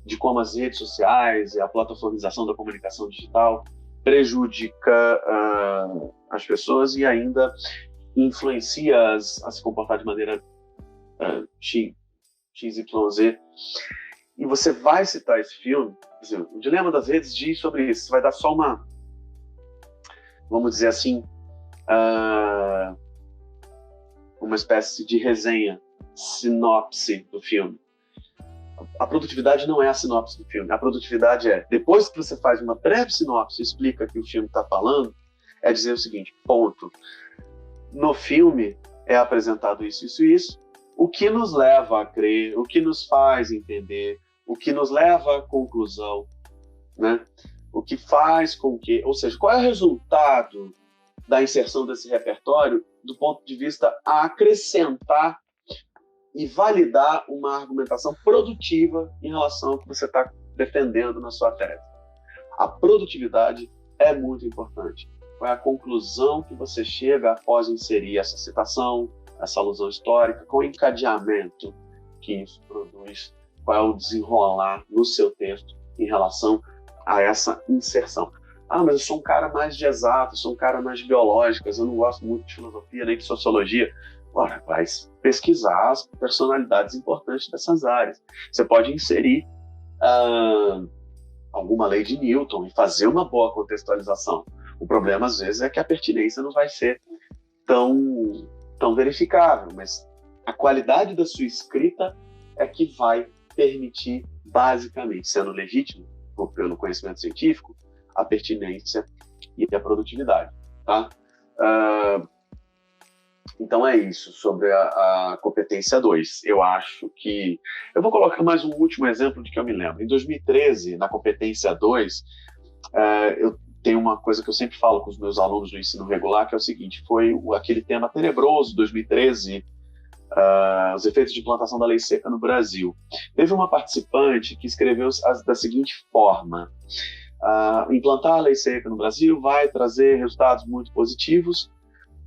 de como as redes sociais e a plataformização da comunicação digital prejudica as pessoas e ainda influencia a se comportar de maneira XYZ. E você vai citar esse filme, quer dizer, o Dilema das Redes diz sobre isso. Você vai dar só uma, vamos dizer assim, uma espécie de resenha, sinopse do filme. A produtividade não é a sinopse do filme. A produtividade é, depois que você faz uma breve sinopse e explica o que o filme está falando, é dizer o seguinte, ponto. No filme é apresentado isso, isso e isso, o que nos leva a crer, o que nos faz entender, o que nos leva à conclusão, né? O que faz com que... Ou seja, qual é o resultado da inserção desse repertório do ponto de vista a acrescentar e validar uma argumentação produtiva em relação ao que você está defendendo na sua tese. A produtividade é muito importante. Qual é a conclusão que você chega após inserir essa citação, essa alusão histórica, qual é o encadeamento que isso produz, qual é o desenrolar no seu texto em relação a essa inserção. Ah, mas eu sou um cara mais de exato, eu sou um cara mais de biológicas, eu não gosto muito de filosofia nem de sociologia. Ora, vai pesquisar as personalidades importantes dessas áreas. Você pode inserir alguma lei de Newton e fazer uma boa contextualização. O problema, às vezes, é que a pertinência não vai ser tão verificável, mas a qualidade da sua escrita é que vai permitir, basicamente, sendo legítimo pelo conhecimento científico, a pertinência e a produtividade. Tá? Então é isso sobre a competência 2. Eu acho que... Eu vou colocar mais um último exemplo de que eu me lembro. Em 2013, na competência 2, eu tenho uma coisa que eu sempre falo com os meus alunos do ensino regular, que é o seguinte: foi aquele tema tenebroso, 2013, os efeitos de implantação da lei seca no Brasil. Teve uma participante que escreveu da seguinte forma: implantar a lei seca no Brasil vai trazer resultados muito positivos,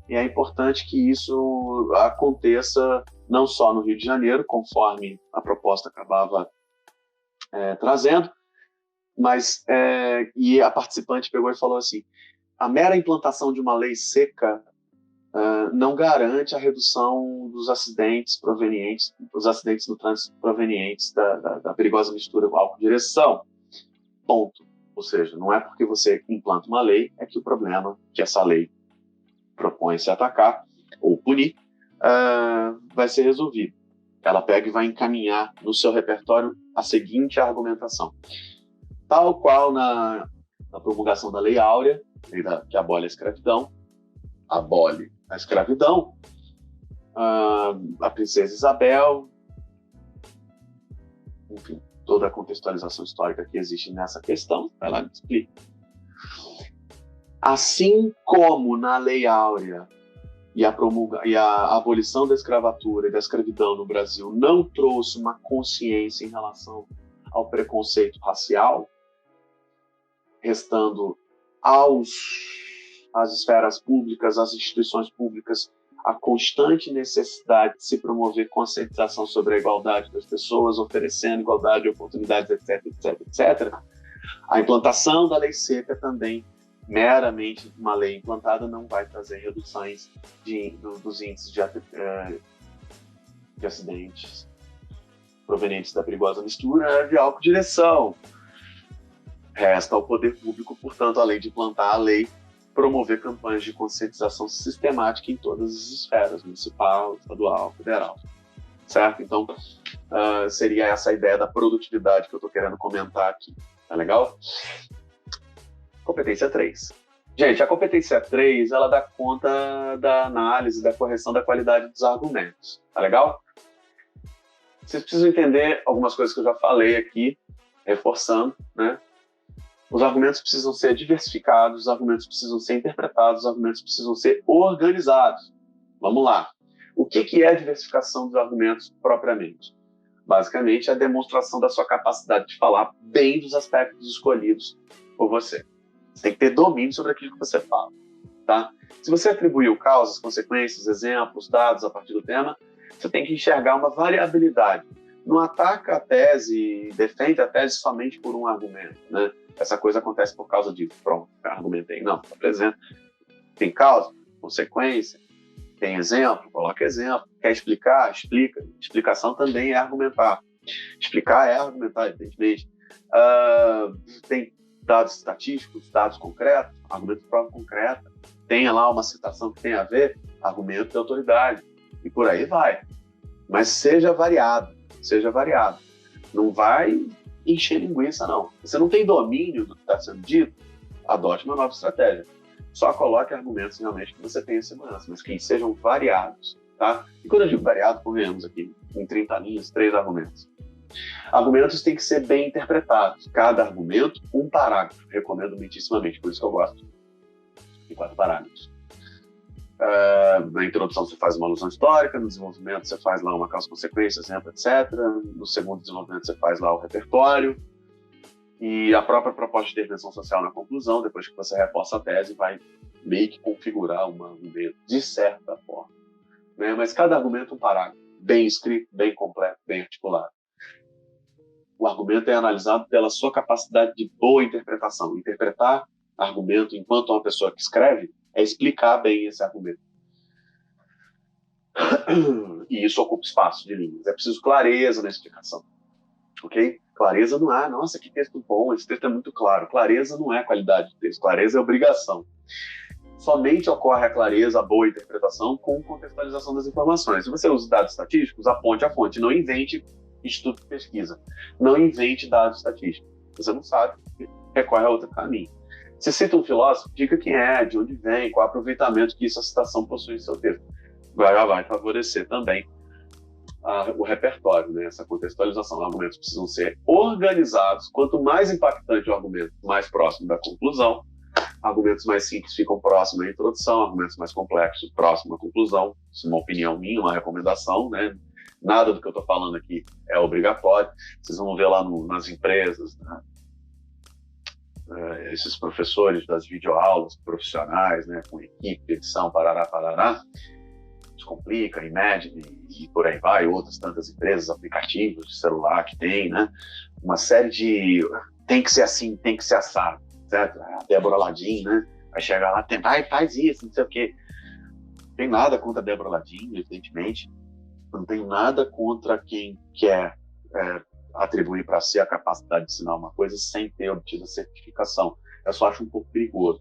e é importante que isso aconteça não só no Rio de Janeiro, conforme a proposta acabava trazendo, mas e a participante pegou e falou assim: a mera implantação de uma lei seca não garante a redução dos acidentes no trânsito provenientes da perigosa mistura com álcool-direção. Ponto. Ou seja, não é porque você implanta uma lei é que o problema que essa lei propõe se atacar ou punir vai ser resolvido. Ela pega e vai encaminhar no seu repertório a seguinte argumentação: tal qual na promulgação da Lei Áurea, que abole a escravidão, a princesa Isabel, enfim, toda a contextualização histórica que existe nessa questão, vai lá e explica. Assim como na Lei Áurea e a abolição da escravatura e da escravidão no Brasil não trouxe uma consciência em relação ao preconceito racial, restando às esferas públicas, às instituições públicas, a constante necessidade de se promover conscientização sobre a igualdade das pessoas, oferecendo igualdade de oportunidades, etc, etc, etc. A implantação da lei seca também, meramente uma lei implantada, não vai trazer reduções dos índices de acidentes provenientes da perigosa mistura de álcool-direção. Resta ao poder público, portanto, além de implantar a lei, promover campanhas de conscientização sistemática em todas as esferas, municipal, estadual, federal. Certo? Então, seria essa a ideia da produtividade que eu estou querendo comentar aqui. Tá legal? Competência 3. Gente, a competência 3, ela dá conta da análise, da correção da qualidade dos argumentos. Tá legal? Vocês precisam entender algumas coisas que eu já falei aqui, reforçando, né? Os argumentos precisam ser diversificados, os argumentos precisam ser interpretados, os argumentos precisam ser organizados. Vamos lá. O que é a diversificação dos argumentos propriamente? Basicamente, a demonstração da sua capacidade de falar bem dos aspectos escolhidos por você. Você tem que ter domínio sobre aquilo que você fala. Tá? Se você atribuiu causas, consequências, exemplos, dados a partir do tema, você tem que enxergar uma variabilidade. Não ataca a tese, defende a tese somente por um argumento, né? Essa coisa acontece por causa disso. Pronto, argumentei. Não, apresenta. Tem causa, consequência, tem exemplo, coloca exemplo. Quer explicar? Explica. Explicação também é argumentar. Explicar é argumentar, evidentemente. Tem dados estatísticos, dados concretos, argumento de prova concreta. Tenha lá uma citação que tenha a ver, argumento de autoridade. E por aí vai. Mas seja variado. Não vai encher linguiça, não. Você não tem domínio do que está sendo dito, adote uma nova estratégia. Só coloque argumentos realmente que você tenha segurança, mas que sejam variados. Tá? E quando eu digo variado, convenhamos aqui, em 30 linhas, 3 argumentos. Argumentos têm que ser bem interpretados. Cada argumento, um parágrafo. Recomendo muitíssimamente, por isso que eu gosto de 4 parágrafos. Na introdução você faz uma alusão histórica, no desenvolvimento você faz lá uma causa-consequência, exemplo, etc. No segundo desenvolvimento você faz lá o repertório e a própria proposta de intervenção social na conclusão, depois que você reforça a tese, vai meio que configurar um argumento, de certa forma. Né? Mas cada argumento é um parágrafo, bem escrito, bem completo, bem articulado. O argumento é analisado pela sua capacidade de boa interpretação. Interpretar argumento enquanto uma pessoa que escreve é explicar bem esse argumento. E isso ocupa espaço de linhas. É preciso clareza na explicação. Ok? Clareza não é, nossa, que texto bom, esse texto é muito claro. Clareza não é qualidade de texto, clareza é obrigação. Somente ocorre a clareza, a boa interpretação com contextualização das informações. Se você usa dados estatísticos, aponte a fonte. Não invente instituto de pesquisa. Não invente dados estatísticos. Você não sabe, recorre a outro caminho. Se cita um filósofo, diga quem é, de onde vem, qual aproveitamento que essa citação possui em seu texto. Vai favorecer também o repertório, né? Essa contextualização. Os argumentos precisam ser organizados. Quanto mais impactante o argumento, mais próximo da conclusão. Argumentos mais simples ficam próximos à introdução, argumentos mais complexos próximo à conclusão. Isso é uma opinião minha, uma recomendação, né? Nada do que eu estou falando aqui é obrigatório. Vocês vão ver lá nas empresas, né? Esses professores das videoaulas profissionais, né? Com equipe, edição, parará, Descomplica, Imagine e por aí vai, outras tantas empresas, aplicativos de celular que tem, né? Uma série de tem que ser assim, tem que ser assado, certo? A Débora Ladim, né? Vai chegar lá, faz isso, não sei o quê. Não tem nada contra a Débora Ladim, evidentemente. Não tenho nada contra quem quer atribuir para si a capacidade de ensinar uma coisa sem ter obtido a certificação. Eu só acho um pouco perigoso.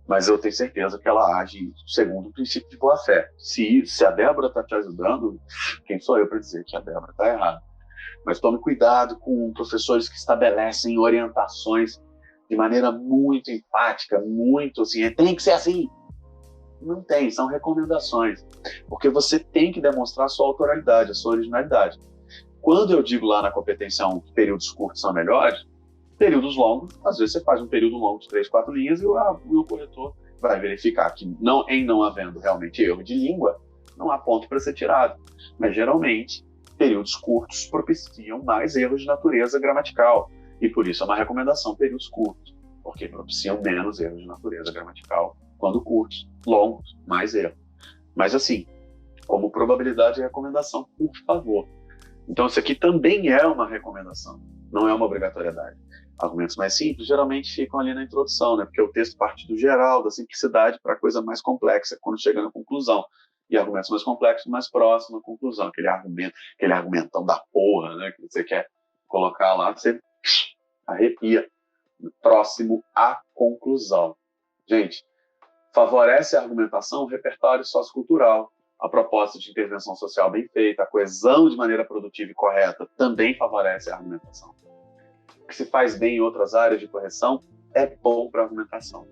Mas eu tenho certeza que ela age segundo o princípio de boa-fé. Se a Débora está te ajudando, quem sou eu para dizer que a Débora está errada? Mas tome cuidado com professores que estabelecem orientações de maneira muito empática, muito assim, tem que ser assim. Não tem, são recomendações. Porque você tem que demonstrar a sua autoralidade, a sua originalidade. Quando eu digo lá na competência 1 que períodos curtos são melhores, períodos longos, às vezes você faz um período longo de 3, 4 linhas e o corretor vai verificar que, não havendo realmente erro de língua, não há ponto para ser tirado. Mas, geralmente, períodos curtos propiciam mais erros de natureza gramatical. E, por isso, é uma recomendação períodos curtos, porque propiciam menos erros de natureza gramatical quando curtos. Longos, mais erro. Mas, assim, como probabilidade e recomendação, por favor. Então, isso aqui também é uma recomendação, não é uma obrigatoriedade. Argumentos mais simples geralmente ficam ali na introdução, né? Porque o texto parte do geral, da simplicidade, para a coisa mais complexa quando chega na conclusão. E argumentos mais complexos mais próximos à conclusão. Aquele argumentão da porra, né? Que você quer colocar lá, você arrepia. Próximo à conclusão. Gente, favorece a argumentação o repertório sociocultural. A proposta de intervenção social bem feita, a coesão de maneira produtiva e correta também favorece a argumentação. O que se faz bem em outras áreas de correção é bom para a argumentação.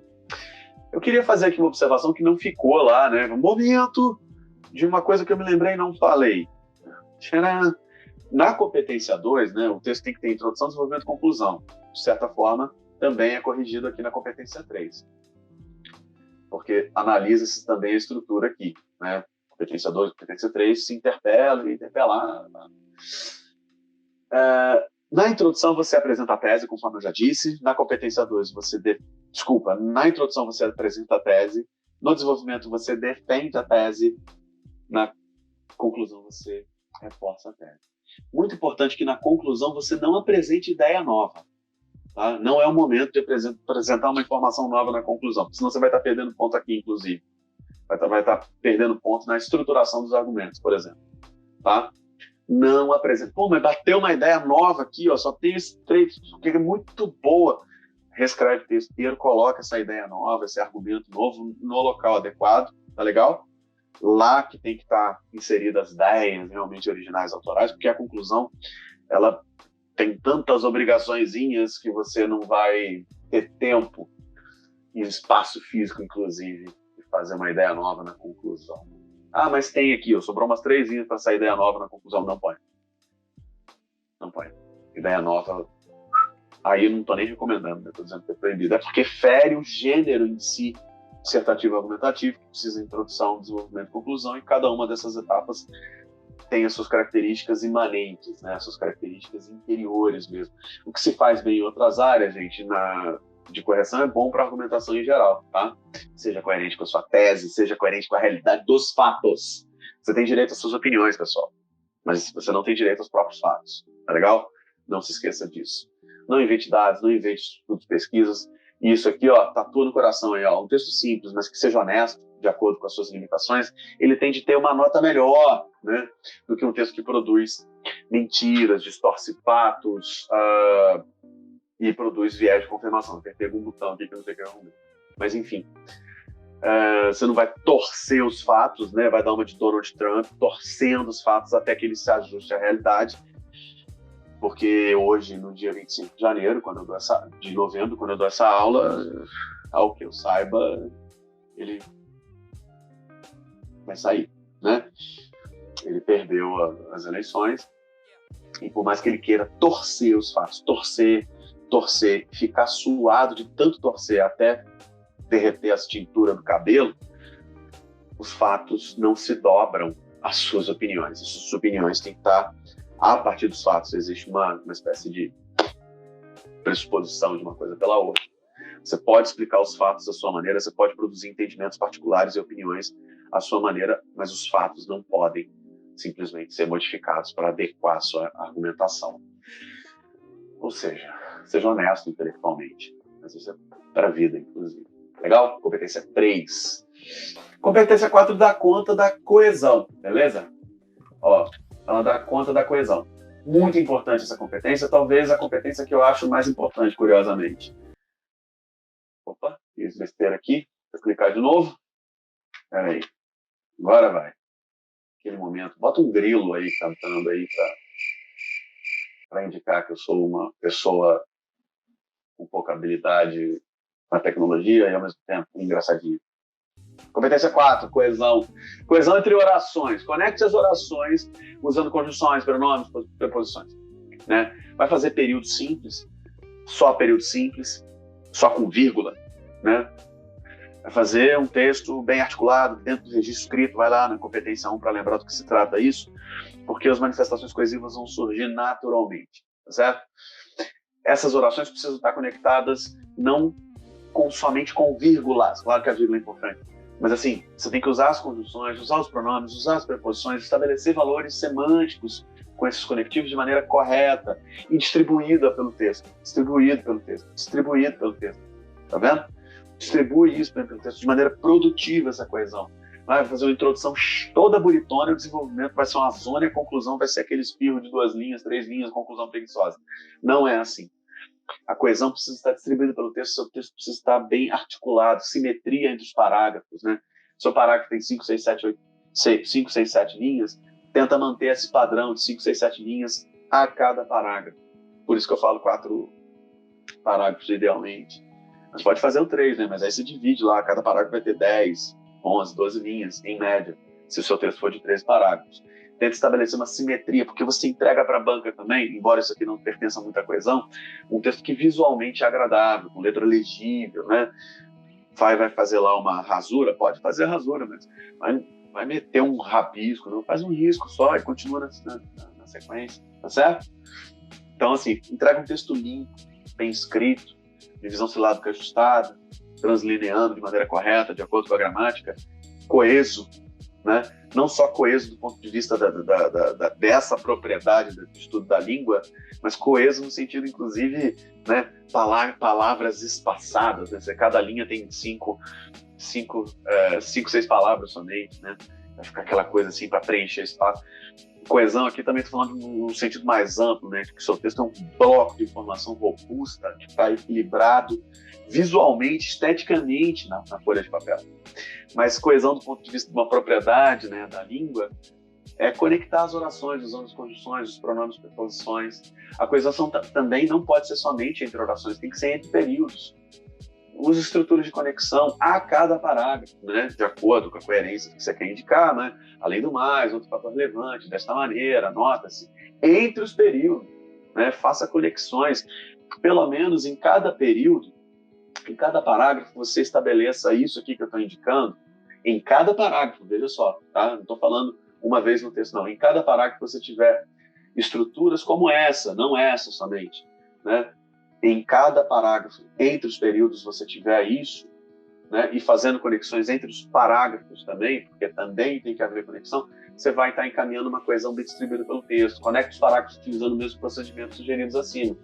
Eu queria fazer aqui uma observação que não ficou lá, né? Um momento de uma coisa que eu me lembrei e não falei. Na competência 2, né, o texto tem que ter introdução, desenvolvimento e conclusão. De certa forma, também é corrigido aqui na competência 3. Porque analisa-se também a estrutura aqui, né? Competência 2, competência 3 se interpela e interpelar. Na introdução você apresenta a tese, conforme eu já disse. Na competência 2 na introdução você apresenta a tese. No desenvolvimento você defende a tese. Na conclusão você reforça a tese. Muito importante que na conclusão você não apresente ideia nova. Tá? Não é o momento de apresentar uma informação nova na conclusão, senão você vai estar perdendo ponto aqui, inclusive. Vai estar perdendo ponto na estruturação dos argumentos, por exemplo. Tá? Não apresenta. Mas bateu uma ideia nova aqui, ó, só tem esse trecho, que é muito boa. Reescreve o texto inteiro, coloca essa ideia nova, esse argumento novo no local adequado, tá legal? Lá que tem que estar inseridas as ideias realmente originais autorais, porque a conclusão, ela tem tantas obrigaçõezinhas que você não vai ter tempo e espaço físico, inclusive, de fazer uma ideia nova na conclusão. Mas tem aqui, sobrou umas 3 linhas para essa ideia nova na conclusão. Não põe. Não põe. Ideia nova, aí eu não estou nem recomendando, né? Estou dizendo que é proibido. É porque fere o gênero em si, dissertativo argumentativo, que precisa de introdução, desenvolvimento e conclusão, e cada uma dessas etapas tem as suas características imanentes, né? As suas características interiores mesmo. O que se faz bem em outras áreas, gente, de correção é bom para a argumentação em geral, tá? Seja coerente com a sua tese, seja coerente com a realidade dos fatos. Você tem direito às suas opiniões, pessoal, mas você não tem direito aos próprios fatos, tá legal? Não se esqueça disso. Não invente dados, não invente estudos, pesquisas. E isso aqui, ó, tatua no coração aí, ó. Um texto simples, mas que seja honesto, de acordo com as suas limitações, ele tem de ter uma nota melhor, né, do que um texto que produz mentiras, distorce fatos, e produz viés de confirmação. Pega um botão aqui que eu não sei o que é ruim. Mas, enfim. Você não vai torcer os fatos, né? Vai dar uma de Donald Trump, torcendo os fatos até que ele se ajuste à realidade. Porque hoje, no dia 25 de janeiro, de novembro, quando eu dou essa aula, ao que eu saiba, ele vai sair, né? Ele perdeu as eleições. E por mais que ele queira torcer os fatos, torcer, ficar suado de tanto torcer até derreter as tinturas do cabelo, os fatos não se dobram às suas opiniões. As suas opiniões têm que estar a partir dos fatos. Existe uma espécie de pressuposição de uma coisa pela outra. Você pode explicar os fatos da sua maneira, você pode produzir entendimentos particulares e opiniões à sua maneira, mas os fatos não podem simplesmente ser modificados para adequar a sua argumentação. Ou seja, seja honesto intelectualmente. Mas isso é para a vida, inclusive. Legal? Competência 3. Competência 4 dá conta da coesão, beleza? Ó, ela dá conta da coesão. Muito importante essa competência, talvez a competência que eu acho mais importante, curiosamente. Opa, fiz besteira aqui. Vou clicar de novo. Espera aí. Agora vai. Aquele momento. Bota um grilo aí cantando aí para indicar que eu sou uma pessoa com pouca habilidade na tecnologia e ao mesmo tempo engraçadinho. Competência 4, coesão. Coesão entre orações. Conecte as orações usando conjunções, pronomes, preposições. Né? Vai fazer período simples, só período simples, só com vírgula. Né? Vai fazer um texto bem articulado, dentro do registro escrito, vai lá na competência 1 para lembrar do que se trata isso, porque as manifestações coesivas vão surgir naturalmente, tá certo? Essas orações precisam estar conectadas não somente com vírgulas, claro que a vírgula é importante, mas assim, você tem que usar as conjunções, usar os pronomes, usar as preposições, estabelecer valores semânticos com esses conectivos de maneira correta e distribuído pelo texto, tá vendo? Distribui isso pelo texto de maneira produtiva, essa coesão. Vai fazer uma introdução toda bonitona, o desenvolvimento vai ser uma zona e a conclusão vai ser aquele espirro de 2 linhas, 3 linhas, conclusão preguiçosa. Não é assim. A coesão precisa estar distribuída pelo texto, seu texto precisa estar bem articulado, simetria entre os parágrafos, né? Seu parágrafo tem 5, 6, 7 linhas, tenta manter esse padrão de 5, 6, 7 linhas a cada parágrafo. Por isso que eu falo 4 parágrafos idealmente. Mas pode fazer o 3, né? Mas aí você divide lá, cada parágrafo vai ter 10, 11, 12 linhas, em média, se o seu texto for de 13 parágrafos. Tenta estabelecer uma simetria, porque você entrega para a banca também, embora isso aqui não pertença muito à coesão, um texto que visualmente é agradável, com letra legível, né? Vai fazer lá uma rasura? Pode fazer a rasura, mas vai meter um rabisco, não faz um risco só e continua na sequência, tá certo? Então, assim, entrega um texto limpo, bem escrito, divisão silábica ajustada, translineando de maneira correta, de acordo com a gramática, coeso, né? Não só coeso do ponto de vista dessa propriedade do estudo da língua, mas coeso no sentido, inclusive, né, palavras espaçadas, né? Cada linha tem 5, 6 palavras somente, né? Vai ficar aquela coisa assim para preencher espaço. Coesão aqui também estou falando num sentido mais amplo, né? Que o seu texto é um bloco de informação robusta, que está equilibrado visualmente, esteticamente na folha de papel. Mas coesão do ponto de vista de uma propriedade, né, da língua, é conectar as orações, usando as conjunções, os pronomes, preposições. A coesão também não pode ser somente entre orações, tem que ser entre períodos. Use estruturas de conexão a cada parágrafo, né, de acordo com a coerência que você quer indicar, né? Além do mais, outro fator relevante, desta maneira, anota-se, entre os períodos, né? Faça conexões, pelo menos em cada período, em cada parágrafo você estabeleça isso aqui que eu estou indicando, em cada parágrafo, veja só, tá? Não estou falando uma vez no texto, não. Em cada parágrafo você tiver estruturas como essa, não essa somente, né? Em cada parágrafo, entre os períodos, você tiver isso, né? E fazendo conexões entre os parágrafos também, porque também tem que haver conexão, você vai estar encaminhando uma coesão bem distribuída pelo texto. Conecte os parágrafos utilizando o mesmo procedimento sugeridos acima.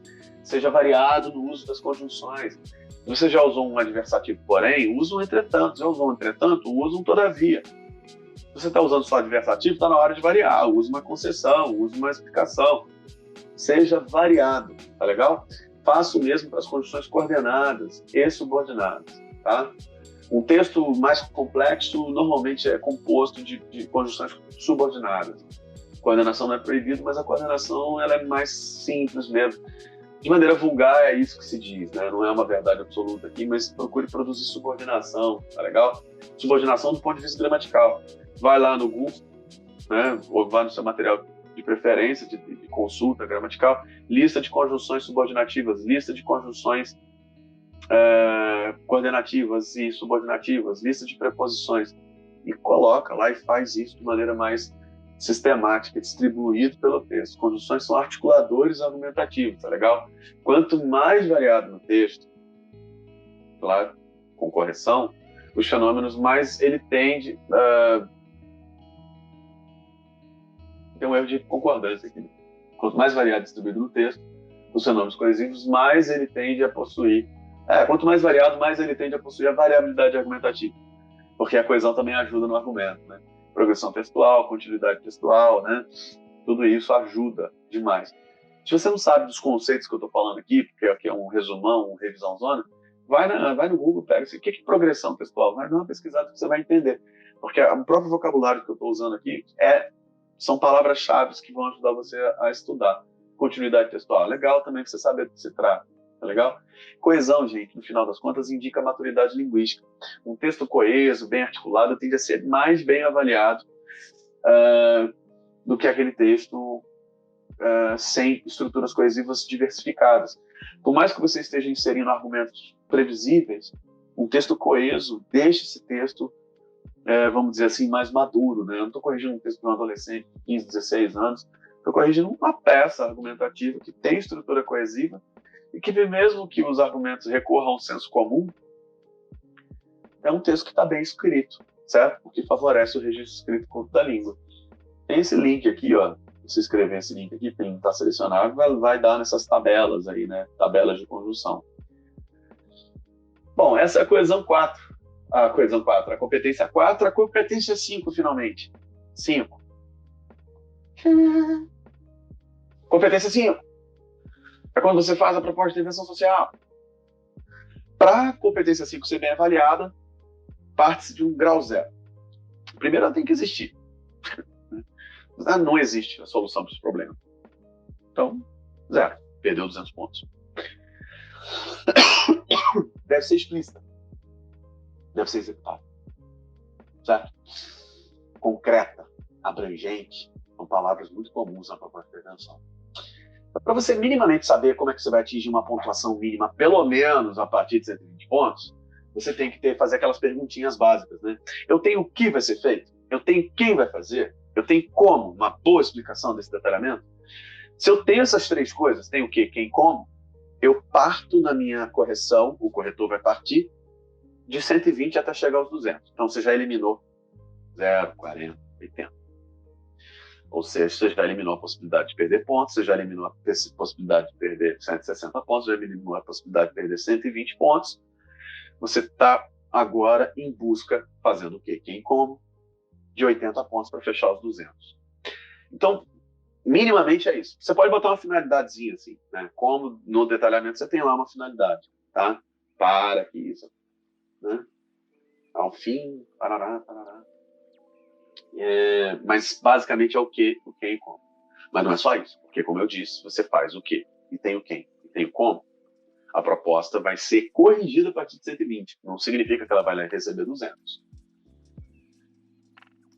Seja variado no uso das conjunções. Se você já usou um adversativo porém, usa um entretanto. Já usou um entretanto, usa um todavia. Se você está usando só adversativo, está na hora de variar. Use uma concessão, use uma explicação. Seja variado, tá legal? Faça o mesmo para as conjunções coordenadas e subordinadas, tá? Um texto mais complexo normalmente é composto de conjunções subordinadas. Coordenação não é proibida, mas a coordenação ela é mais simples mesmo. De maneira vulgar é isso que se diz, né? Não é uma verdade absoluta aqui, mas procure produzir subordinação, tá legal? Subordinação do ponto de vista gramatical. Vai lá no Google, né? Ou vai no seu material de preferência, de consulta gramatical, lista de conjunções subordinativas, lista de conjunções coordenativas e subordinativas, lista de preposições, e coloca lá e faz isso de maneira mais sistemática, distribuído pelo texto. Conjunções são articuladores argumentativos, tá legal? Quanto mais variado no texto, claro, com correção, os fenômenos mais ele tende tem um erro de concordância aqui. Quanto mais variado e distribuído no texto, os fenômenos coesivos, mais ele tende a possuir. Quanto mais variado, mais ele tende a possuir a variabilidade argumentativa, porque a coesão também ajuda no argumento, né? Progressão textual, continuidade textual, né? Tudo isso ajuda demais. Se você não sabe dos conceitos que eu estou falando aqui, porque aqui é um resumão, uma revisão zona, vai no Google, pega assim, o que é progressão textual? Vai dar uma pesquisada que você vai entender, porque o próprio vocabulário que eu estou usando aqui são palavras-chave que vão ajudar você a estudar. Continuidade textual, legal também você saber do que se trata, tá legal? Coesão, gente, no final das contas, indica maturidade linguística. Um texto coeso, bem articulado, tende a ser mais bem avaliado do que aquele texto sem estruturas coesivas diversificadas. Por mais que você esteja inserindo argumentos previsíveis, um texto coeso deixa esse texto vamos dizer assim, mais maduro, né? Eu não estou corrigindo um texto de um adolescente de 15, 16 anos, estou corrigindo uma peça argumentativa que tem estrutura coesiva e que, mesmo que os argumentos recorram ao senso comum, é um texto que está bem escrito, certo? O que favorece o registro escrito culto da língua. Tem esse link aqui, ó. Se escrever esse link aqui, que ele não está selecionado, vai dar nessas tabelas aí, né? Tabelas de conjunção. Bom, essa é a coesão 4. A coesão 4, a competência 4, a competência 5, finalmente. 5. Competência 5. É quando você faz a proposta de intervenção social. Para a competência 5 ser bem avaliada, parte-se de um grau 0. Primeiro, ela tem que existir. Não existe a solução para esse problema. Então, 0. Perdeu 200 pontos. Deve ser explícita. Deve ser executável. Certo? Concreta, abrangente, são palavras muito comuns na proposta de intervenção. Para você minimamente saber como é que você vai atingir uma pontuação mínima, pelo menos a partir de 120 pontos, você tem que fazer aquelas perguntinhas básicas, né? Eu tenho o que vai ser feito? Eu tenho quem vai fazer? Eu tenho como? Uma boa explicação desse detalhamento? Se eu tenho essas 3 coisas, tenho o que, quem, como, eu parto na minha correção, o corretor vai partir de 120 até chegar aos 200. Então, você já eliminou 0, 40, 80. Ou seja, você já eliminou a possibilidade de perder pontos, você já eliminou a possibilidade de perder 160 pontos, já eliminou a possibilidade de perder 120 pontos. Você está agora em busca, fazendo o quê? Quem, como? De 80 pontos para fechar os 200. Então, minimamente é isso. Você pode botar uma finalidadezinha assim, né? Como no detalhamento você tem lá uma finalidade, tá? Para que isso, né? Ao fim, parará, parará. Mas basicamente é o que, o quem e como. Mas não é só isso, porque como eu disse, você faz o que e tem o quem e tem o como. A proposta vai ser corrigida a partir de 120. Não significa que ela vai receber 200.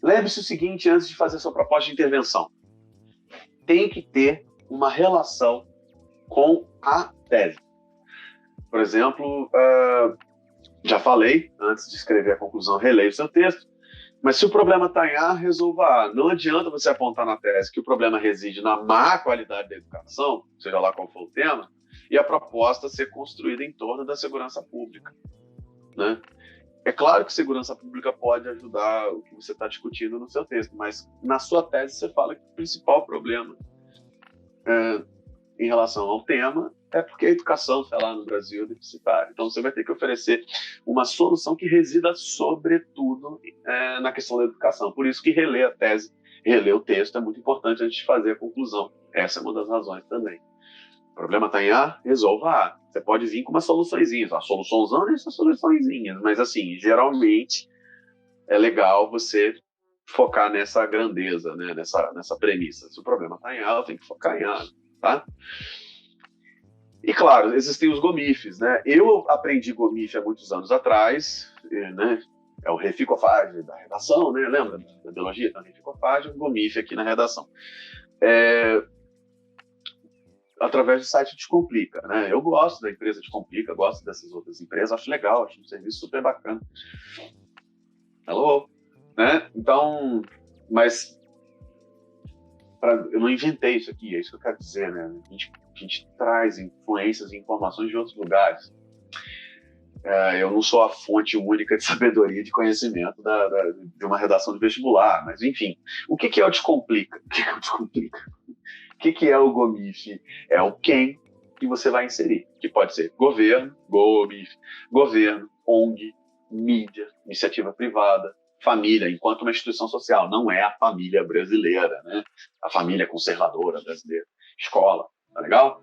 Lembre-se o seguinte antes de fazer sua proposta de intervenção. Tem que ter uma relação com a tese. Por exemplo, já falei, antes de escrever a conclusão, releia o seu texto, mas se o problema está em A, resolva A. Não adianta você apontar na tese que o problema reside na má qualidade da educação, seja lá qual for o tema, e a proposta ser construída em torno da segurança pública, né? claro que segurança pública pode ajudar o que você está discutindo no seu texto, mas na sua tese você fala que o principal problema em relação ao tema é porque a educação, sei lá, no Brasil é deficitária. Então você vai ter que oferecer uma solução que resida sobretudo na questão da educação. Por isso que reler a tese, reler o texto é muito importante antes de fazer a conclusão. Essa é uma das razões também. O problema está em A, resolva A. Você pode vir com umas soluçõezinhas, uma soluçãozão e essas soluçõezinhas, mas assim, geralmente é legal você focar nessa grandeza, né? nessa premissa. Se o problema está em A, tem que focar em A, tá? E claro, existem os GOMIFs, né? Eu aprendi GOMIF há muitos anos atrás, né? É o reficofage da redação, né? Lembra da biologia? Então, reficofage, um GOMIF aqui na redação. Através do site Descomplica, né? Eu gosto da empresa Descomplica, gosto dessas outras empresas, acho legal, acho um serviço super bacana. Alô? Né? Então, mas eu não inventei isso aqui, é isso que eu quero dizer, né? A gente traz influências e informações de outros lugares. Eu não sou a fonte única de sabedoria e de conhecimento de uma redação de vestibular, mas enfim. O que é o Descomplica? O que é o Descomplica? O que é o GOMIF? É o quem que você vai inserir, que pode ser governo, GOMIF, governo, ONG, mídia, iniciativa privada, família, enquanto uma instituição social, não é a família brasileira, né? A família conservadora brasileira, escola, tá legal?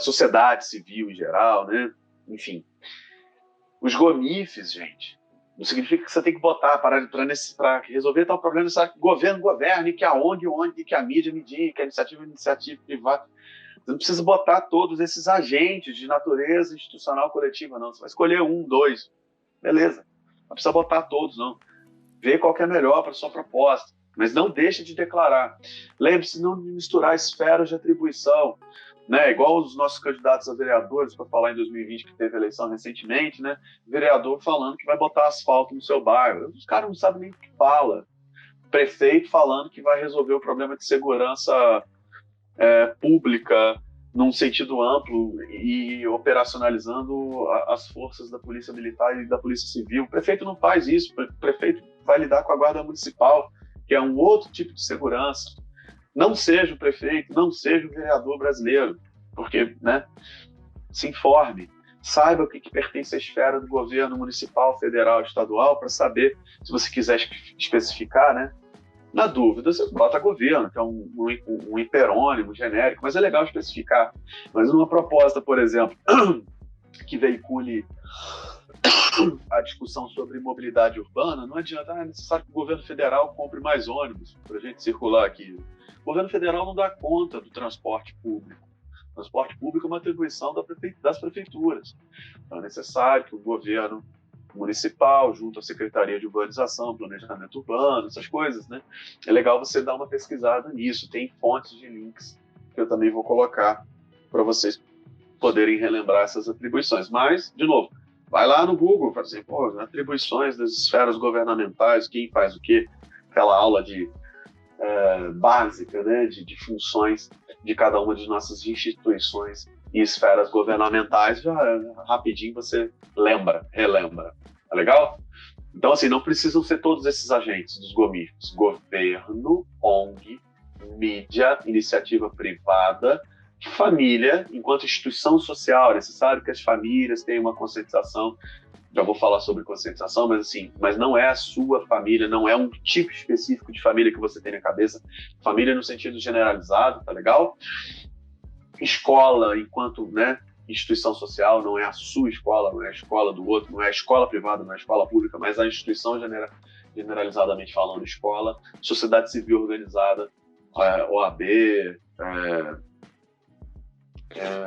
Sociedade civil em geral, né? Enfim. Os GOMIFs, gente, não significa que você tem que botar para resolver tal problema, que o governo governe, que a ONG, que a mídia, que a iniciativa privada. Você não precisa botar todos esses agentes de natureza institucional coletiva, não. Você vai escolher um, dois, beleza. Não precisa botar todos, não. Vê qual que é melhor para a sua proposta, mas não deixe de declarar. Lembre-se não de misturar esferas de atribuição, né? Igual os nossos candidatos a vereadores, para falar em 2020, que teve eleição recentemente, né? Vereador falando que vai botar asfalto no seu bairro. Os caras não sabem nem o que fala. Prefeito falando que vai resolver o problema de segurança pública num sentido amplo e operacionalizando as forças da Polícia Militar e da Polícia Civil. O prefeito não faz isso. O prefeito vai lidar com a Guarda Municipal, que é um outro tipo de segurança. Não seja o prefeito, não seja o vereador brasileiro, porque, né, se informe, saiba o que pertence à esfera do governo municipal, federal, estadual, para saber, se você quiser especificar, né, na dúvida, você bota governo, que é um hiperônimo genérico, mas é legal especificar. Mas numa proposta, por exemplo, que veicule a discussão sobre mobilidade urbana, não adianta, é necessário que o governo federal compre mais ônibus para a gente circular aqui. O governo federal não dá conta do transporte público. O transporte público é uma atribuição das prefeituras. Então é necessário que o governo municipal, junto à Secretaria de Urbanização, Planejamento Urbano, essas coisas, né? É legal você dar uma pesquisada nisso. Tem fontes de links que eu também vou colocar para vocês poderem relembrar essas atribuições. Mas, de novo, vai lá no Google, para dizer, atribuições das esferas governamentais, quem faz o quê? Aquela aula básica, né, de funções de cada uma de nossas instituições e esferas governamentais, já rapidinho você relembra. Tá legal? Então, assim, não precisam ser todos esses agentes dos GOMIFs. Governo, ONG, mídia, iniciativa privada, família, enquanto instituição social. É necessário que as famílias tenham uma conscientização. Já vou falar sobre conscientização, mas não é a sua família, não é um tipo específico de família que você tem na cabeça. Família no sentido generalizado, tá legal? Escola, enquanto, né, instituição social, não é a sua escola, não é a escola do outro, não é a escola privada, não é a escola pública, mas a instituição generalizadamente falando, escola, sociedade civil organizada, OAB,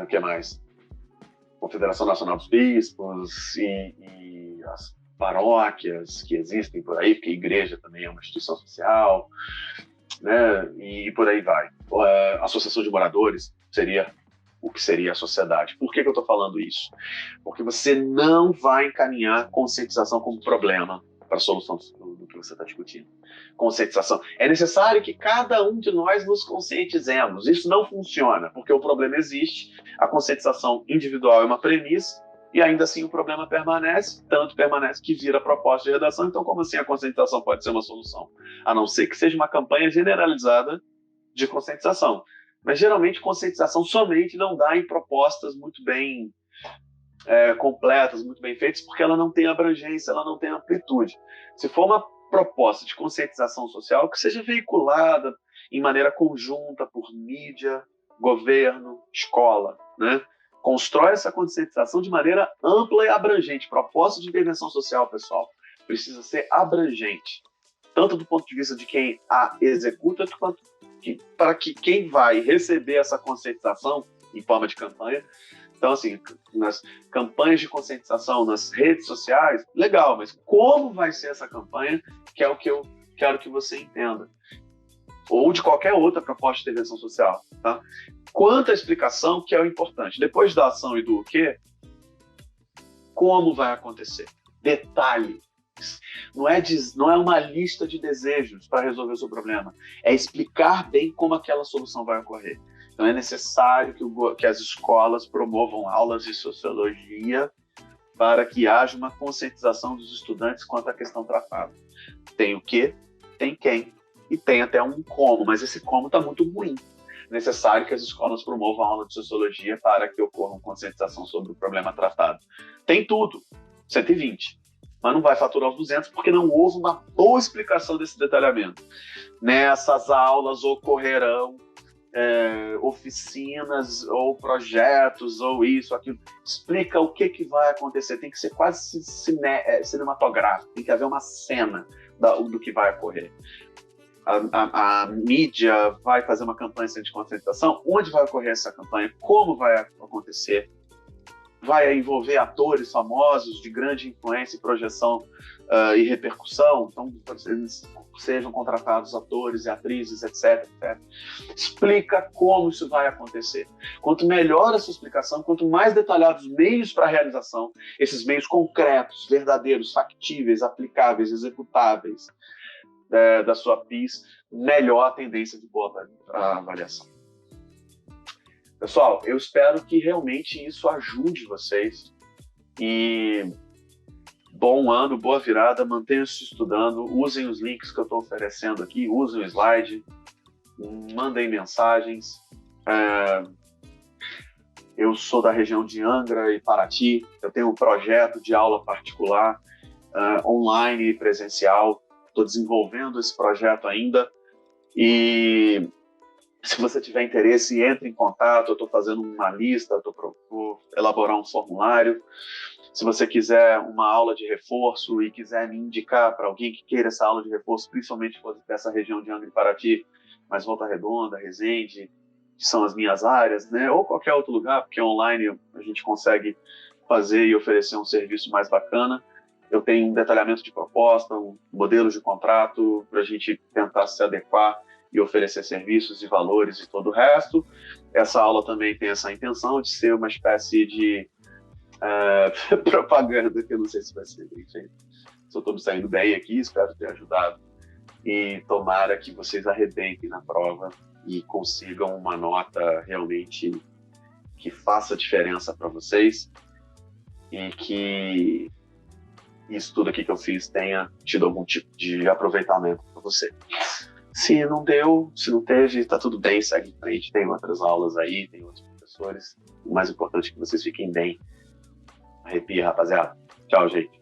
o que mais? Confederação Nacional dos Bispos e as paróquias que existem por aí, porque a igreja também é uma instituição social, né? E por aí vai. Associação de moradores seria o que seria a sociedade. Por que eu estou falando isso? Porque você não vai encaminhar conscientização como problema para a solução do que você está discutindo. Conscientização. É necessário que cada um de nós nos conscientizemos. Isso não funciona, porque o problema existe. A conscientização individual é uma premissa, e ainda assim o problema permanece, tanto permanece que vira proposta de redação. Então, como assim a conscientização pode ser uma solução? A não ser que seja uma campanha generalizada de conscientização. Mas, geralmente, conscientização somente não dá em propostas muito bem completas, muito bem feitas, porque ela não tem abrangência, ela não tem amplitude. Se for uma proposta de conscientização social, que seja veiculada em maneira conjunta por mídia, governo, escola, né? Constrói essa conscientização de maneira ampla e abrangente. Proposta de intervenção social, pessoal, precisa ser abrangente, tanto do ponto de vista de quem a executa, quanto para que quem vai receber essa conscientização em forma de campanha. Então, assim, nas campanhas de conscientização nas redes sociais, legal, mas como vai ser essa campanha, que é o que eu quero que você entenda. Ou de qualquer outra proposta de intervenção social, tá? Quanto à explicação, que é o importante. Depois da ação e do quê, como vai acontecer? Detalhe. Não é uma lista de desejos para resolver o seu problema. É explicar bem como aquela solução vai ocorrer. Então é necessário que as escolas promovam aulas de sociologia para que haja uma conscientização dos estudantes quanto à questão tratada. Tem o quê, tem quem, e tem até um como, mas esse como está muito ruim. É necessário que as escolas promovam aula de sociologia para que ocorra uma conscientização sobre o problema tratado. Tem tudo, 120. Mas não vai faturar os 200 porque não houve uma boa explicação desse detalhamento. Nessas aulas ocorrerão oficinas ou projetos ou isso, aquilo. Explica o que vai acontecer. Tem que ser quase cinematográfico. Tem que haver uma cena do que vai ocorrer. A mídia vai fazer uma campanha de conscientização. Onde vai ocorrer essa campanha? Como vai acontecer? Vai envolver atores famosos de grande influência e projeção e repercussão, então sejam contratados atores e atrizes, etc. Explica como isso vai acontecer. Quanto melhor a sua explicação, quanto mais detalhados os meios para a realização, esses meios concretos, verdadeiros, factíveis, aplicáveis, executáveis da sua PIS, melhor a tendência de boa avaliação. Pessoal, eu espero que realmente isso ajude vocês. E bom ano, boa virada, mantenham-se estudando, usem os links que eu estou oferecendo aqui, usem o slide, mandem mensagens. Eu sou da região de Angra e Paraty, eu tenho um projeto de aula particular, online e presencial, estou desenvolvendo esse projeto ainda, e se você tiver interesse, entre em contato. Eu estou fazendo uma lista, vou elaborar um formulário. Se você quiser uma aula de reforço e quiser me indicar para alguém que queira essa aula de reforço, principalmente dessa região de Angra e Paraty, mas Volta Redonda, Resende, que são as minhas áreas, né? Ou qualquer outro lugar, porque online a gente consegue fazer e oferecer um serviço mais bacana. Eu tenho um detalhamento de proposta, um modelo de contrato para a gente tentar se adequar e oferecer serviços e valores e todo o resto. Essa aula também tem essa intenção de ser uma espécie de propaganda, que eu não sei se vai ser bem feito. Se eu estou me saindo bem aqui, espero ter ajudado. E tomara que vocês arrebentem na prova e consigam uma nota realmente que faça diferença para vocês e que isso tudo aqui que eu fiz tenha tido algum tipo de aproveitamento para você. Se não deu, se não teve, tá tudo bem, segue em frente. Tem outras aulas aí, tem outros professores. O mais importante é que vocês fiquem bem. Arrepia, rapaziada. Tchau, gente.